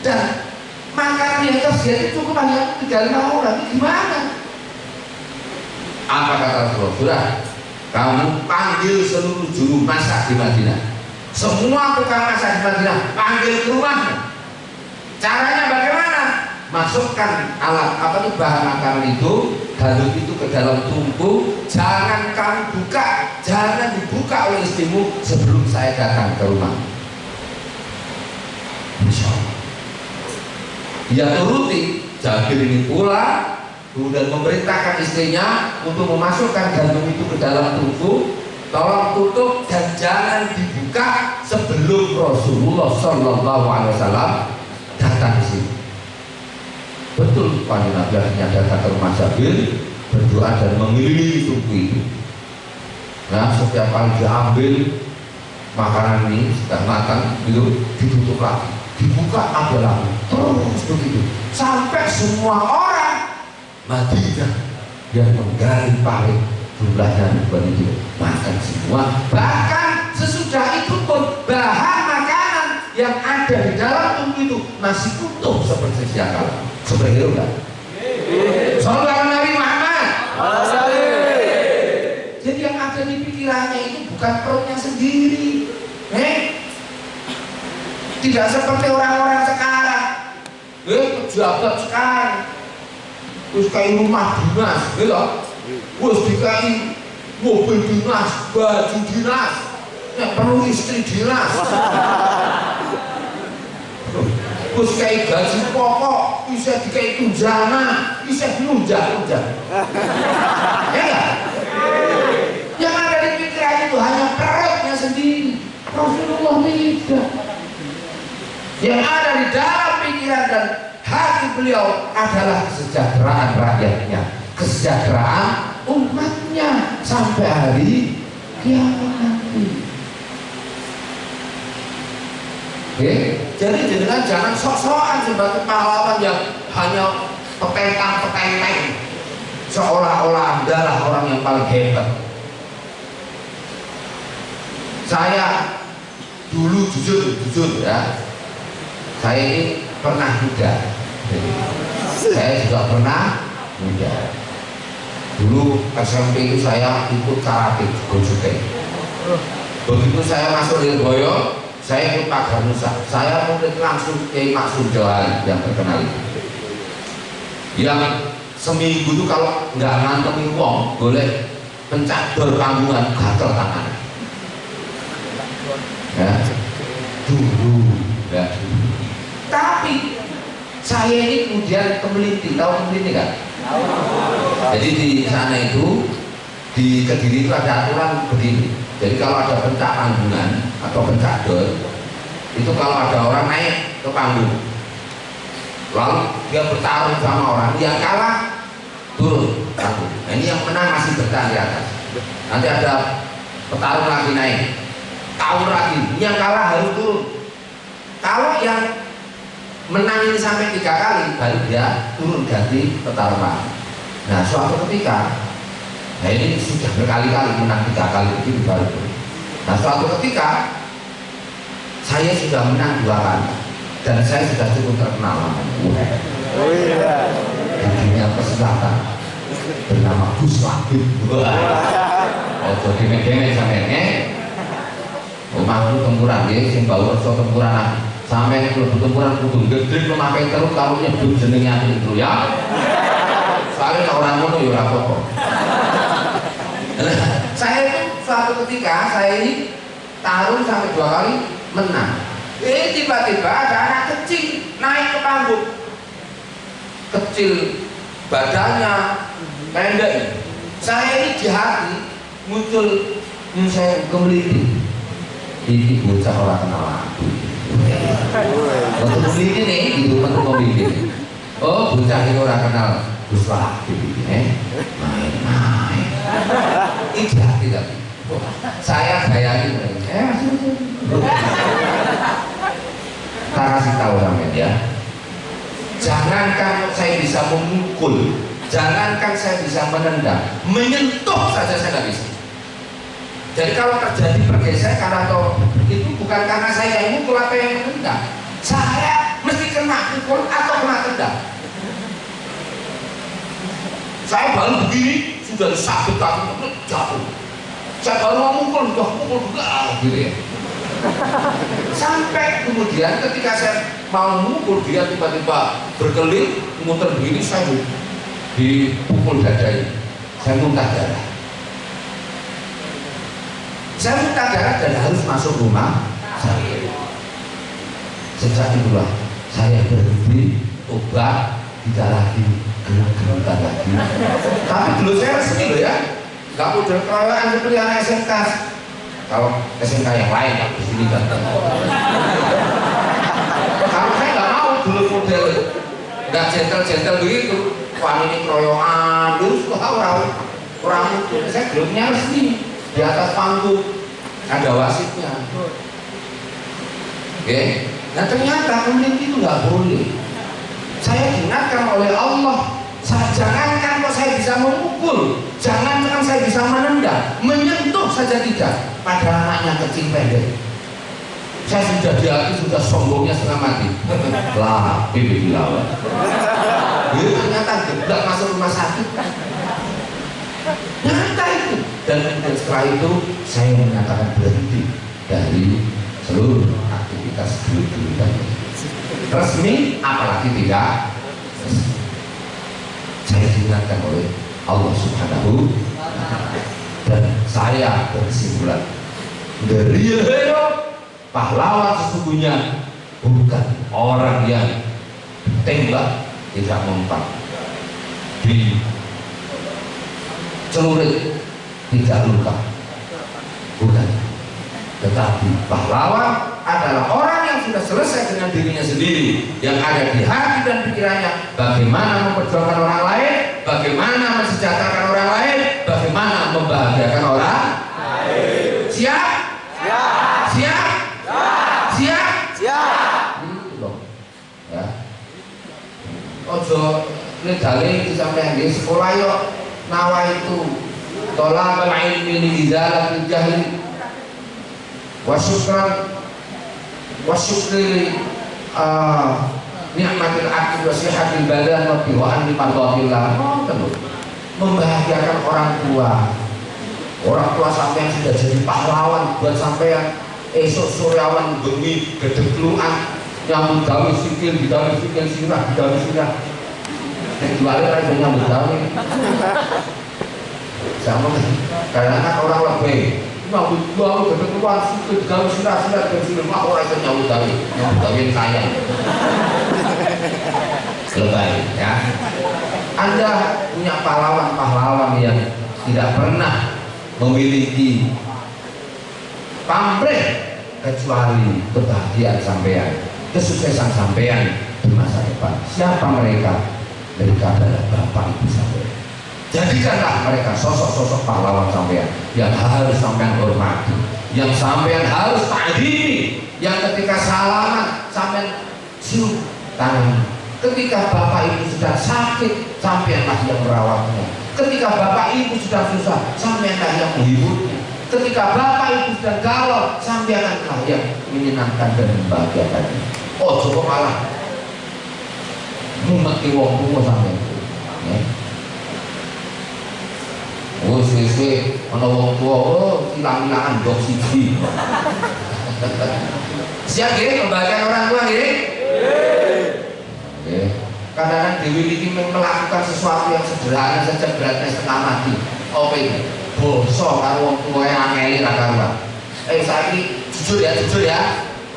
dan makanan yang tersedia itu cukup hanya 3-5 orang. Gimana? Apa kata Rasulullah? Kamu panggil seluruh juru masak di Madinah, semua tukang masak di Madinah, panggil ke rumahmu. Caranya bagaimana? Masukkan alat bahan makanan itu, gandum itu ke dalam tungku. Jangan kamu buka, jangan dibuka oleh istrimu sebelum saya datang ke rumah. Insya Allah. Dia turuti. Jabir ini pulang, kemudian memerintahkan istrinya untuk memasukkan gandum itu ke dalam tungku. Tolong tutup dan jangan dibuka sebelum Rasulullah SAW datang di sini. Betul Kanjeng Nabi akhirnya datang ke rumah Jabir, berdoa dan mengelilingi tungku itu. Nah, setiap kali diambil makanan ini sudah matang, itu ditutup lagi, dibuka ada lagi, terus begitu sampai semua orang Madinah yang menggali paling jumlahnya ribuan itu makan semua. Bahkan sesudah itu pun bahan makanan yang ada di dalam tungku itu masih utuh seperti sedia kala. Seperti itu enggak? Sallallahu Nabi Muhammad. Jadi yang ada di pikirannya itu bukan perutnya sendiri. Tidak seperti orang-orang sekarang. Pejabat sekarang. Terus kayak rumah dinas, gitu. Terus dikai mobil dinas, baju dinas, yang perlu istri dinas. Terus kayak gaji pokok, bisa dikai tunjangan, bisa nunjang-nunjang. Ya enggak? Yang ada di pikiran itu hanya perutnya sendiri. Rasulullah tidak. Yang ada di dalam pikiran dan hati beliau adalah kesejahteraan rakyatnya, kesejahteraan umatnya sampai hari kiamat nanti. Jadi jangan sok-sokan sebagai pahlawan yang hanya petentang-petenteng seolah-olah adalah orang yang paling hebat. Saya dulu jujur ya, saya ini pernah muda. Saya juga pernah muda. Dulu SMP itu saya ikut karate Gojuke. Begitu saya masuk di Boyo, saya ikut Pak Ganusa. Saya murid langsung Kiai Maksum Johari yang terkenal itu. Yang seminggu itu kalau nggak ngantemi wong, boleh pencador panggungan gatel tangan. Ya, dulu, ya. Tapi saya ini kemudian ke Melinti, tahu Melinti kan? Jadi di sana itu di Kediri itu ada aturan begini. Jadi kalau ada pencak panggungan atau pencador, itu kalau ada orang naik ke panggung, lalu dia bertarung sama orang, yang kalah turun panggung. Nah, ini yang menang masih bertahan di atas. Nanti ada petarung lagi naik, tahun lagi, yang kalah harus turun. Kalau yang menang ini sampai 3 kali, baru dia turun ganti petarung lagi. Nah, suatu ketika, nah ini sudah berkali-kali menang 3 kali itu baru turun. Nah, suatu ketika saya sudah menang 2 kali dan saya sudah cukup terkenal di dunia persilatan bernama Gus Labib. Oh, jadi medan sampai omahku tempuran ya, sing bau reso tempuran sampai mlebu tempuran kudu gedhe memakai terus karo nyebut jenenge aku ya. Soalnya orang ngono ya ora apa-apa. Saya itu suatu ketika saya ini tarung sampai 2 kali menang. Tiba-tiba ada anak kecil naik ke panggung. Kecil badannya, pendek. Saya ini di hati muncul saya kemeliti. Ini bocah orang kenal aku. Untuk kemeliti nih, itu untuk kemeliti. Oh, bocah ini orang kenal Gus Labib main-main. Ini di hati tapi saya bayangin tak kasih tahu sampai ya, jangankan saya bisa memukul, jangankan saya bisa menendang, menyentuh saja saya nggak bisa. Jadi kalau terjadi pergesekan atau itu bukan karena saya yang mukul atau yang menendang, saya mesti kena pukul atau kena tendang. Saya baru begini sudah disabet kaki jatuh. Saya baru mau mukul, sudah mukul juga gitu ya. Sampai kemudian ketika saya mau mukul dia tiba-tiba berkelit, muter begini, saya dipukul dadanya. Saya muntah darah. Saya muntah darah dan harus masuk rumah sakit. Sejak itulah saya berhenti, obat, tidak lagi gelut-gelutan lagi. Tapi dulu saya resmi loh ya, nggak model keroyokan seperti anak SMK. Kalau SMK yang lain tak di sini kan. Kalau saya nggak mau dulu model nggak gentle begitu. Wah ini keroyokan, terus orang mungkin. Saya grupnya resmi di atas panggung ada wasitnya. Oke, nah ternyata memiliki itu nggak boleh. Saya diingatkan oleh Allah, jangankan kok saya bisa memukul, jangan saya bisa menendang, menyentuh saja tidak. Pada anaknya kecil pendek, saya sudah di hati sudah sombongnya setengah mati. Lah, bibi dilawan. Ternyata tidak masuk rumah sakit. Nyata itu. Dan setelah itu saya menyatakan berhenti dari seluruh aktivitas dan resmi, apalagi tidak resmi. Saya diingatkan oleh Allah Subhanahu wa Ta'ala, dan saya berkesimpulan dari hero pahlawan sesungguhnya bukan orang yang tembak tidak mempan, di celurit tidak luka, bukan. Tetapi pahlawan adalah orang yang sudah selesai dengan dirinya sendiri, yang ada di hati dan pikirannya bagaimana memperjuangkan orang lain, bagaimana mensejahterakan orang lain, bagaimana membahagiakan orang lain. Siap? Siap? Siap? Siap? Siap? Itu dong. Ya. Ojo legale disampaikan di sekolah yuk nawa itu tolak ilmi li izalatil jahil wa syukri ni'matil aqli wa sihatil badan wa biwa'an limadhatillah. Membahagiakan orang tua sampai yang sudah jadi pahlawan buat sampean esok suryawan bengi gedegluan nyambut gawe sikil digawe sikil sirah digawe sirah kecuali ada nyambut gawe sama karena orang lebih nyambut gawe gedegluan sikil digawe sirah digawe sirah mah orang itu nyambut gawe yang kaya lebay ya. Anda punya pahlawan yang tidak pernah memiliki pamrih kecuali kebahagiaan sampean, kesuksesan sampean di masa depan. Siapa mereka? Mereka adalah bapak ibu sampean. Jadikanlah mereka sosok-sosok pahlawan sampean yang harus sampean hormati, yang sampean harus takdimi, yang ketika salaman sampean cium tangan. Ketika bapak ibu sedang sakit, sampeanlah yang merawatnya. Ketika bapak ibu sedang susah, sampeanlah yang menghiburnya. Ketika bapak ibu sedang galau, sampeanlah yang menyenangkan dan membahagiakannya. Oh, coba malah mumaki wong tuwa sampean. Ya. Oh, sesuk ana wong tuwa, oh, ilang-ilangan dok siji. Siap nggih membahagiakan orang tua nggih? Kadang-kadang Dewi ini melakukan sesuatu yang sederhana saja beratnya setengah mati. Apa itu? Bosok karo wong tua yang angeli ra karuan. Saiki jujur ya.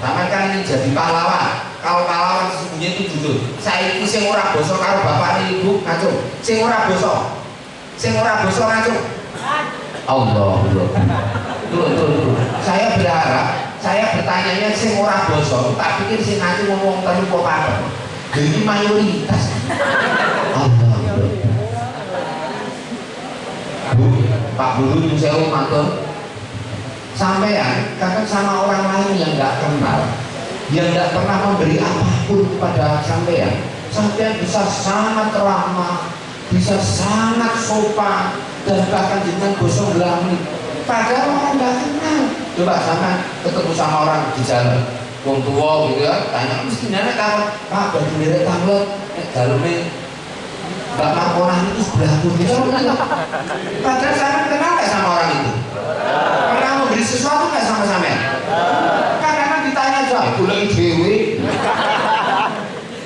Sampeyan kan ini jadi pahlawan. Kalau pahlawan sesungguhnya itu jujur. Saiki sing ora bosok karo bapak ibu ngacung. Sing ora bosok ngacung. Allah. Tuh. Saya berharap, saya bertanya sing ora bosok, tak pikir sing ngacung ngomong telu kok apa. Jadi mayoritas Allah. Pak Guru yang saya matur sampean kadang sama orang lain yang nggak kenal, yang nggak pernah memberi apapun kepada sampean bisa sangat ramah, bisa sangat sopan, dan bahkan dengan gosong gelami padahal orang nggak kenal. Coba sama ketemu sama orang di jalan wong tua gitu ya, tanya mesti nenek kalau Pak baju merek tanglet dalamnya Mbak Markonah itu sebelah putih. Padahal saya kenal nggak sama orang itu? Pernah memberi sesuatu nggak sama sampean? Kadang-kadang ditanya aja, pulang dewe.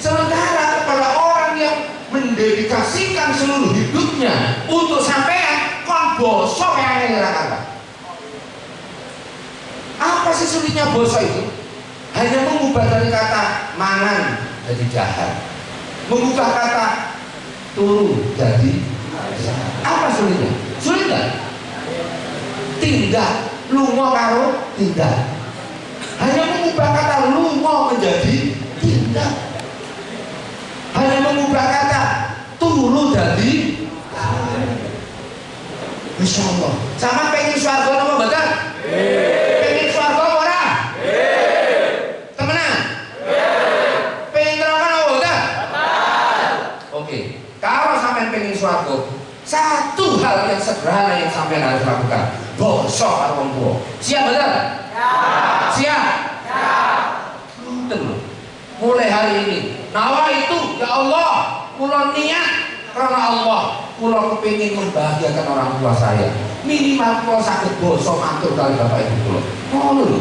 Sementara kepada orang yang mendedikasikan seluruh hidupnya untuk sampean, kon bosok yang ngelak. Apa sih sulitnya bosok itu? Hanya mengubah dari kata mangan jadi jahat, mengubah kata turu jadi jahat. Apa sulitnya? Sulit nggak? Tindak, lungo karo tindak. Hanya mengubah kata lungo menjadi tindak. Hanya mengubah kata turu dadi Masya Allah. Sama pengen swarga napa mboten? Pengen swarga ora? Temenan? Pengen neraka napa mboten? Oke. Kalau sampean pengen swarga, satu hal yang sederhana yang sampean harus lakukan, basa karo wong tuwa. Siap mboten? Siap. Mulai hari ini nawa itu ya Allah, kula niat karena Allah, kula kepingin membahagiakan orang tua saya, minimal kula saged basa matur kali bapak ibu kula. Ngono lho.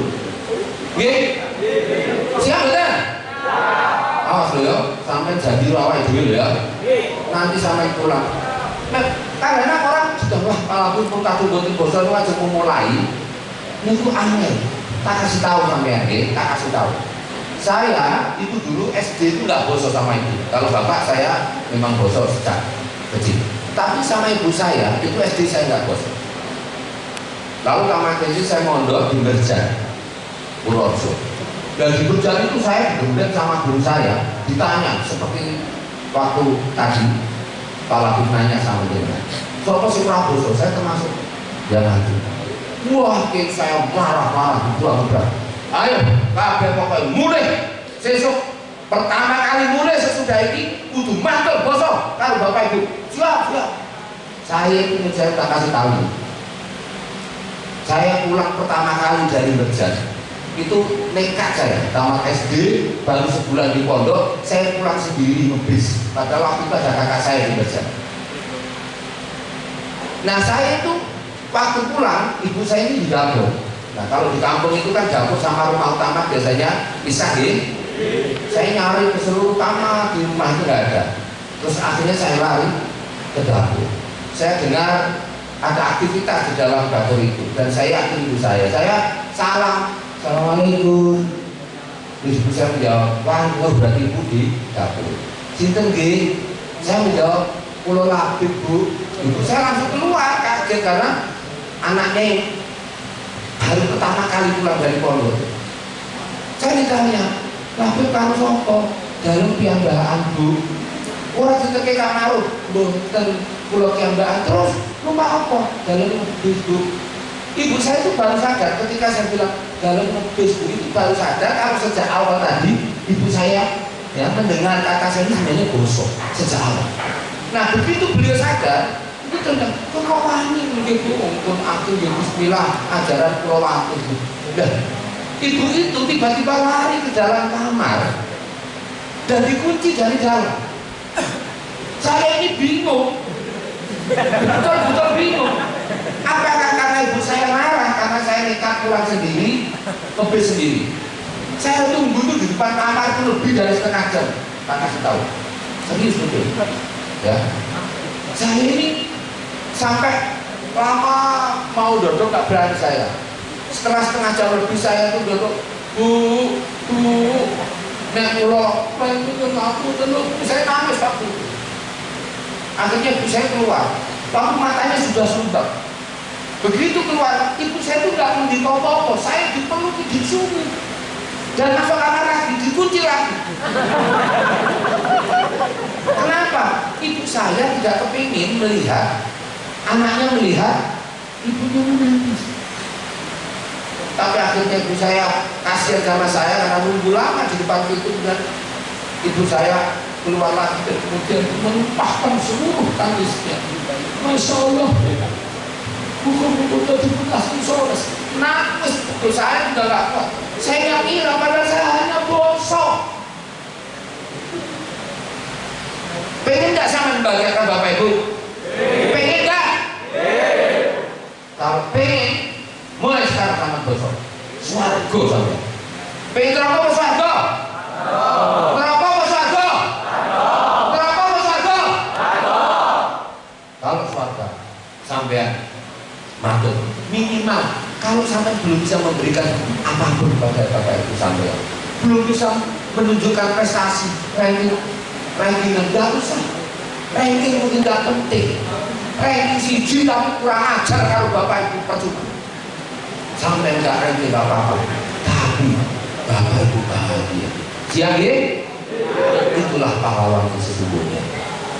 Nggih? Siap mboten? Awas lho ya, sampai jadi awake dhewe ya. Nanti sampai pulang. Nah, karena orang sudah wah kalau pun tak boten basa itu aja memulai. Niku aneh. Tak kasih tahu sampean nggih, tak kasih tahu. Saya itu dulu SD itu nggak boso sama ibu. Kalau bapak saya memang boso sejak kecil. Tapi sama ibu saya itu SD saya nggak boso. Lalu tamat SD saya mondok di Berjan, Purworejo. Dan di Berjan itu saya kemudian sama guru saya ditanya seperti waktu tadi Pak Labib nanya sama dia. Sopo si Prabowo, saya termasuk yang nanti. Wah, saya marah-marah berat. Ayo, kabeh pokoknya mulai sesuk pertama kali mulai sesudah ini kudu mantul bosok kalau bapak ibu siap. Saya tak kasih tahu. Saya pulang pertama kali dari Berjan itu nekat saya tamat SD baru sebulan di pondok saya pulang sendiri ngebis. Padahal waktu itu ada kakak saya di Berjan. Nah saya itu waktu pulang ibu saya ini di Gabung. Nah kalau di kampung itu kan dapur sama rumah utama biasanya pisah ya. Saya nyari ke seluruh kamar di rumah itu nggak ada. Terus akhirnya saya lari ke dapur. Saya dengar ada aktivitas di dalam dapur itu dan saya yakin ibu saya salam, assalamualaikum. Terus ibu saya menjawab, wah berarti ibu di dapur. Sinten nggih? Saya menjawab, kula Labib Bu. Ibu saya langsung keluar kaget karena anaknya baru pertama kali pulang dari pondok. Saya ditanya, Labib karo sapa? Dalem piyambakan Bu. Ora diteke kamar, mboten kula piyambakan. Terus rumah apa? Dalem nebis Bu. Ibu saya itu baru sadar ketika saya bilang dalem nebis Bu itu baru sadar kalau sejak awal tadi ibu saya ya mendengar kata saya ini sebenarnya bosok sejak awal. Nah begitu beliau sadar itu tentang kerawani begitu untuk aku yang bismillah ajaran kerawani itu. Dan ibu itu tiba-tiba lari ke dalam kamar dan dikunci dari dalam. Saya ini bingung, betul-betul bingung. Apakah karena ibu saya marah karena saya nekat pulang sendiri, lebih sendiri? Saya tunggu tuh di depan kamar itu lebih dari setengah jam. Tak kasih tahu, serius betul. Ya, saya ini sampai lama mau duduk tak berani saya. Setelah setengah jam lebih saya tuh duduk, Bu, nek kula pengen aku teluk, saya nangis waktu itu. Akhirnya ibu saya keluar, waktu matanya sudah sumbang. Begitu keluar, ibu saya tuh nggak mending apa-apa, saya dipeluk, dicium, dan masuk kamar lagi, dikunci lagi. Kenapa? Ibu saya tidak kepingin melihat anaknya melihat ibunya menangis. Tapi akhirnya ibu saya kasihan sama saya karena nunggu lama di depan pintu dan ibu saya keluar lagi dan kemudian menumpahkan seluruh tangisnya. Masya Allah, buku-buku tadi bekas sores, nangis ibu saya sudah gak kuat. Saya nggak kira padahal saya hanya bosok. Pengen nggak sama membahagiakan bapak ibu? Pengen nggak? Kalau pengen, mulai sekarang sama bosok. Swargo sampai. Pengen neraka apa swargo? Neraka apa swargo? Neraka apa swargo? Kalau swarga, sampean matur minimal kalau sampai belum bisa memberikan apapun pada bapak ibu sampean, belum bisa menunjukkan prestasi, ranking nggak usah. Ranking mungkin nggak penting. Ranking siji tapi kurang ajar kalau bapak ibu percuma. Sampai nggak ranking nggak apa-apa. Tapi bapak ibu bahagia. Siap ya? Itulah pahlawan sesungguhnya.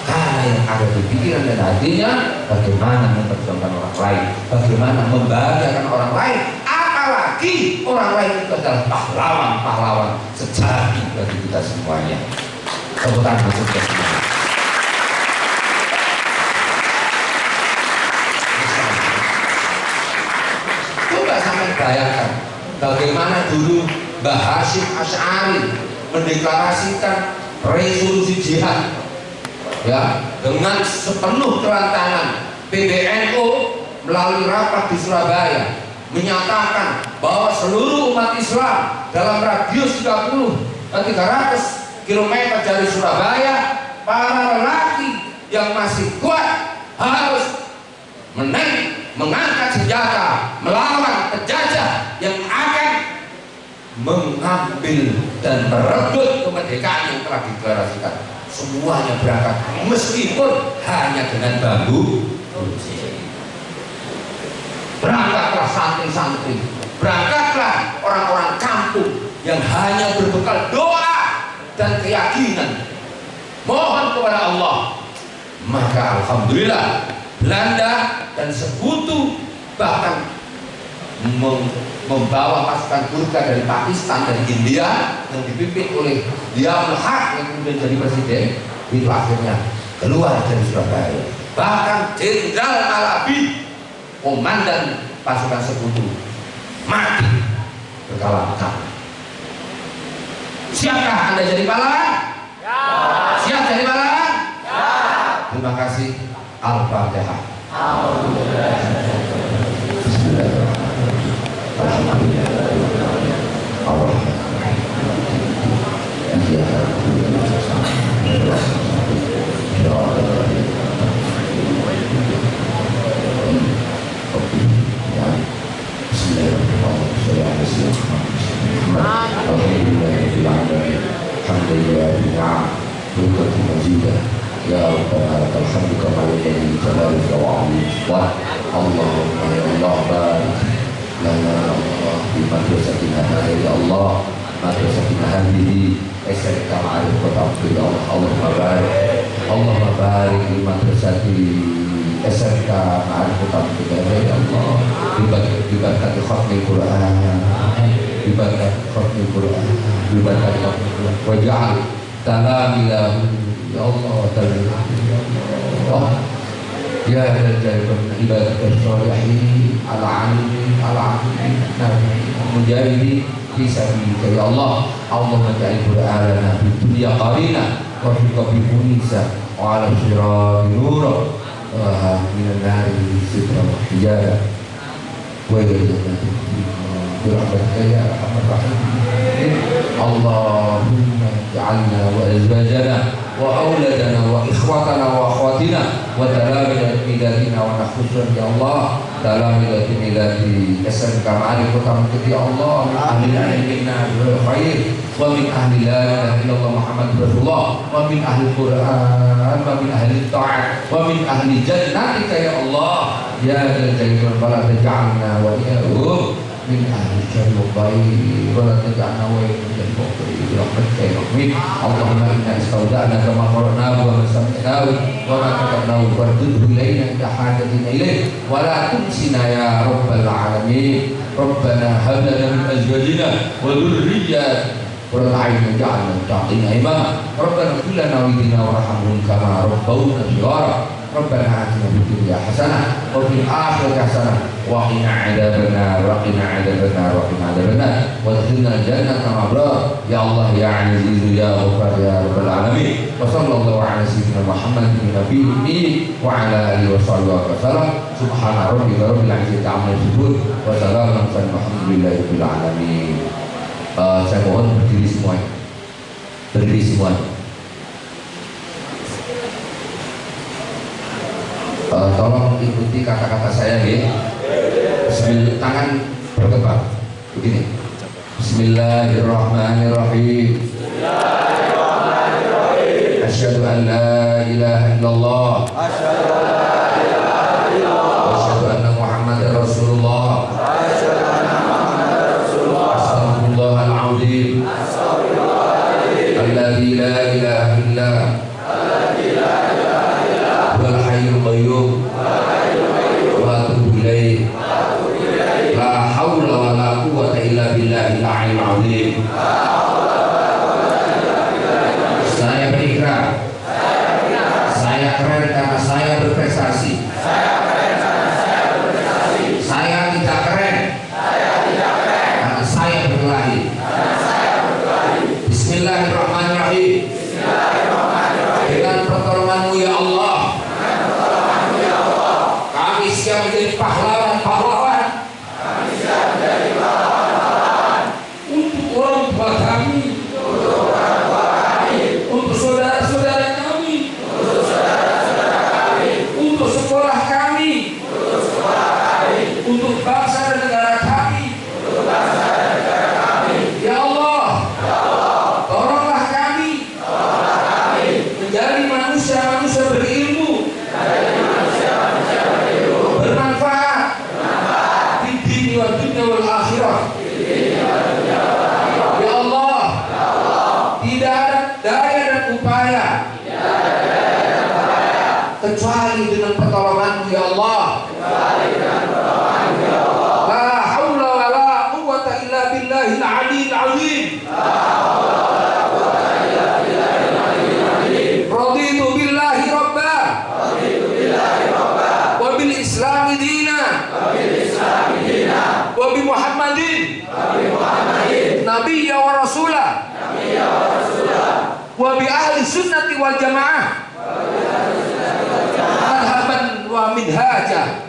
Karena yang ada di pikiran dan hatinya bagaimana memperjuangkan orang lain, bagaimana membahagiakan orang lain, apalagi orang lain itu adalah pahlawan-pahlawan sejati bagi kita semuanya. Tepuk tangan untuk kita semua. Coba sampai bayangkan bagaimana dulu Mbah Hasyim Asy'ari mendeklarasikan resolusi jihad, ya, dengan sepenuh kelantangan. PBNU melalui rapat di Surabaya menyatakan bahwa seluruh umat Islam dalam radius 300 km dari Surabaya, para lelaki yang masih kuat harus mengangkat senjata melawan penjajah yang akan mengambil dan merebut kemerdekaan yang telah dideklarasikan. Semuanya berangkat meskipun hanya dengan bambu. Berangkatlah santri-santri, berangkatlah orang-orang kampung yang hanya berbekal doa dan keyakinan mohon kepada Allah. Maka alhamdulillah Belanda dan sekutu bahkan membawa pasukan Gurkha dari Pakistan, dari India yang dipimpin oleh Zia-ul Haq yang kemudian jadi presiden, itu akhirnya keluar dari Surabaya. Bahkan Jenderal Malabi, komandan pasukan sekutu, mati berkala-kala. Siapkah Anda jadi pahlawan? Ya. Siap jadi pahlawan? Ya. Terima kasih. Al-Fatihah. Ya Rabbana alhamdu kama yanbaghi li jalalika wa 'azimika. Allahumma ya Allah barik lana Allah di madrasatina hadhihi ya Allah, madrasatina hadhihi SMK Ma'arif Kota Abdul ya Allah. Allahumma barik di madrasati SMK Ma'arif Kota Abdul ya Allah, diberkati khatmil Quran, diberkati khatmil Quran, diberkati khatmil Quran, waj'al talamilahu ya Allah, Allah ya Al-Jabir ibadah syarihi al-alim menjadi fisabilillah ya Allah. Allahumma ja'al Qur'ana fid dunya qarina wa fil qabri munisa wa 'ala sirati nura wa minan nari sitra wa hijara wa ila jannati birahmatika ya arhamar rahimin. Allahumma ja'alna wa azwajana wa auladana wa ikhwatana wa akhwatina wa talamidati miladina wa nakhusur ya Allah, talamidati miladi SMK Ma'arif Kota Bukit ya Allah, min ahli ilmina bil khair wa min ahli la ilaha illallah Muhammad Rasulullah wa min ahli Quran wa min ahli ta'at wa min ahli jannatika ya Allah ya dzal jalali wal ikram. Taj'alna wa iyyahum min ahli syarri wa bayi wa la taj'alna wa iyyahum birahmatika ya Rabbi. Allahumma inna istawda'na kama qara'nahu wa sami'nahu wa ma katabnahu fardudhu ilayna inda hajatina ilayh wa la tunsina ya rabbal alamin. Rabbana hab lana min azwajina wa dhurriyyatina qurrata a'yun waj'alna lil-muttaqina imama. Rabbana ighfir lana wa lana warhamhum kama rabbawna shighara. Rabbana atina fid dunya hasanah wa fil akhirati hasanah wa qina adzabannar wa qina adzabannar wa qina adzabannar wa adkhilna jannata ma'abrar ya Allah ya aziz ya ghafar ya rabbal alamin. Wa sallallahu ala sayyidina Muhammadin nabiyyi wa ala alihi wa sahbihi wa sallam. Subhana rabbika rabbil izzati amma yasifun wa salamun alhamdulillahi rabbil alamin. Saya mohon berdiri semuanya. Berdiri semuanya. Tolong ikuti kata-kata saya ya. Bismillah, tangan bergerak begini. Bismillahirrahmanirrahim. Bismillahirrahmanirrahim. Asyhadu an la ilaha illallah. Asyhadu an la ilaha illallah. Asyhadu anna Muhammadar Rasulullah. Asyhadu anna Muhammadar Rasulullah. Astaghfirullahal azim. Astaghfirullahal azim. Alladzi la ilaha illa. Alladzi la ilaha billahil azim. Saya berikrar, saya keren karena saya berprestasi. Saya tidak keren karena saya berkelahi. Bismillahirrahmanirrahim. Dengan pertolonganmu ya Allah, kami siap menjadi pahlawan-pahlawan untuk orang tua kami, untuk saudara-saudara kami, untuk sekolah kami, untuk bangsa dan negara kami. Ya Allah, tolonglah kami menjadi manusia-manusia berilmu, bermanfaat di dunia wal dunya wal akhirah. Ya Allah, tidak ada daya dan upaya kecuali dengan pertolonganmu ya Allah. La haula wa la quwwata illa billahil aliyyil azim. Raditu billahi rabba wa bil islami dina wa bi muhammadin nabiyya wa rasulah wa bi ahli sunnati wal jamaah madhaban wa minhaja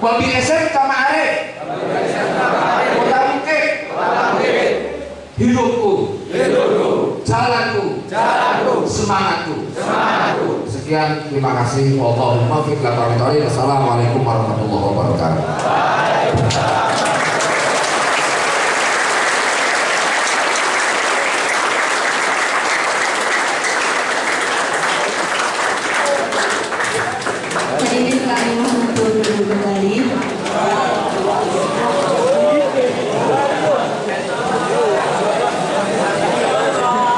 wa bi SMK Ma'arif Kota Bukit. Hidupku, jalanku, semangatku. Sekian, terima kasih. Wallahumma fiqh la tariqari. Wassalamualaikum warahmatullahi wabarakatuh. Jadi kami mohon untuk duduk kembali.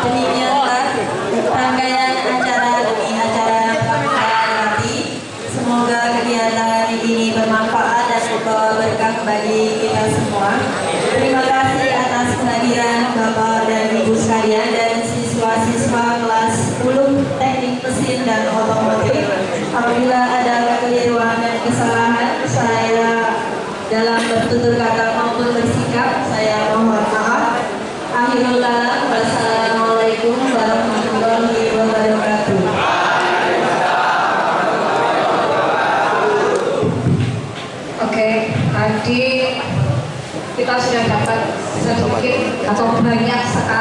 Demikianlah rangkaian acara demi acara pembukaan nanti. Semoga kegiatan hari ini bermanfaat dan membawa berkah bagi kita semua. Terima kasih atas kehadiran Bapak dan Ibu sekalian dan siswa-siswa kelas 10 Teknik Mesin dan Otomotif. Apabila ada kekeliruan dan kesalahan saya dalam bertutur kata maupun bersikap, saya mohon maaf. Akhirul kalam, wassalamualaikum warahmatullahi wabarakatuh. Oke, tadi kita sudah dapat sedikit atau banyak sekali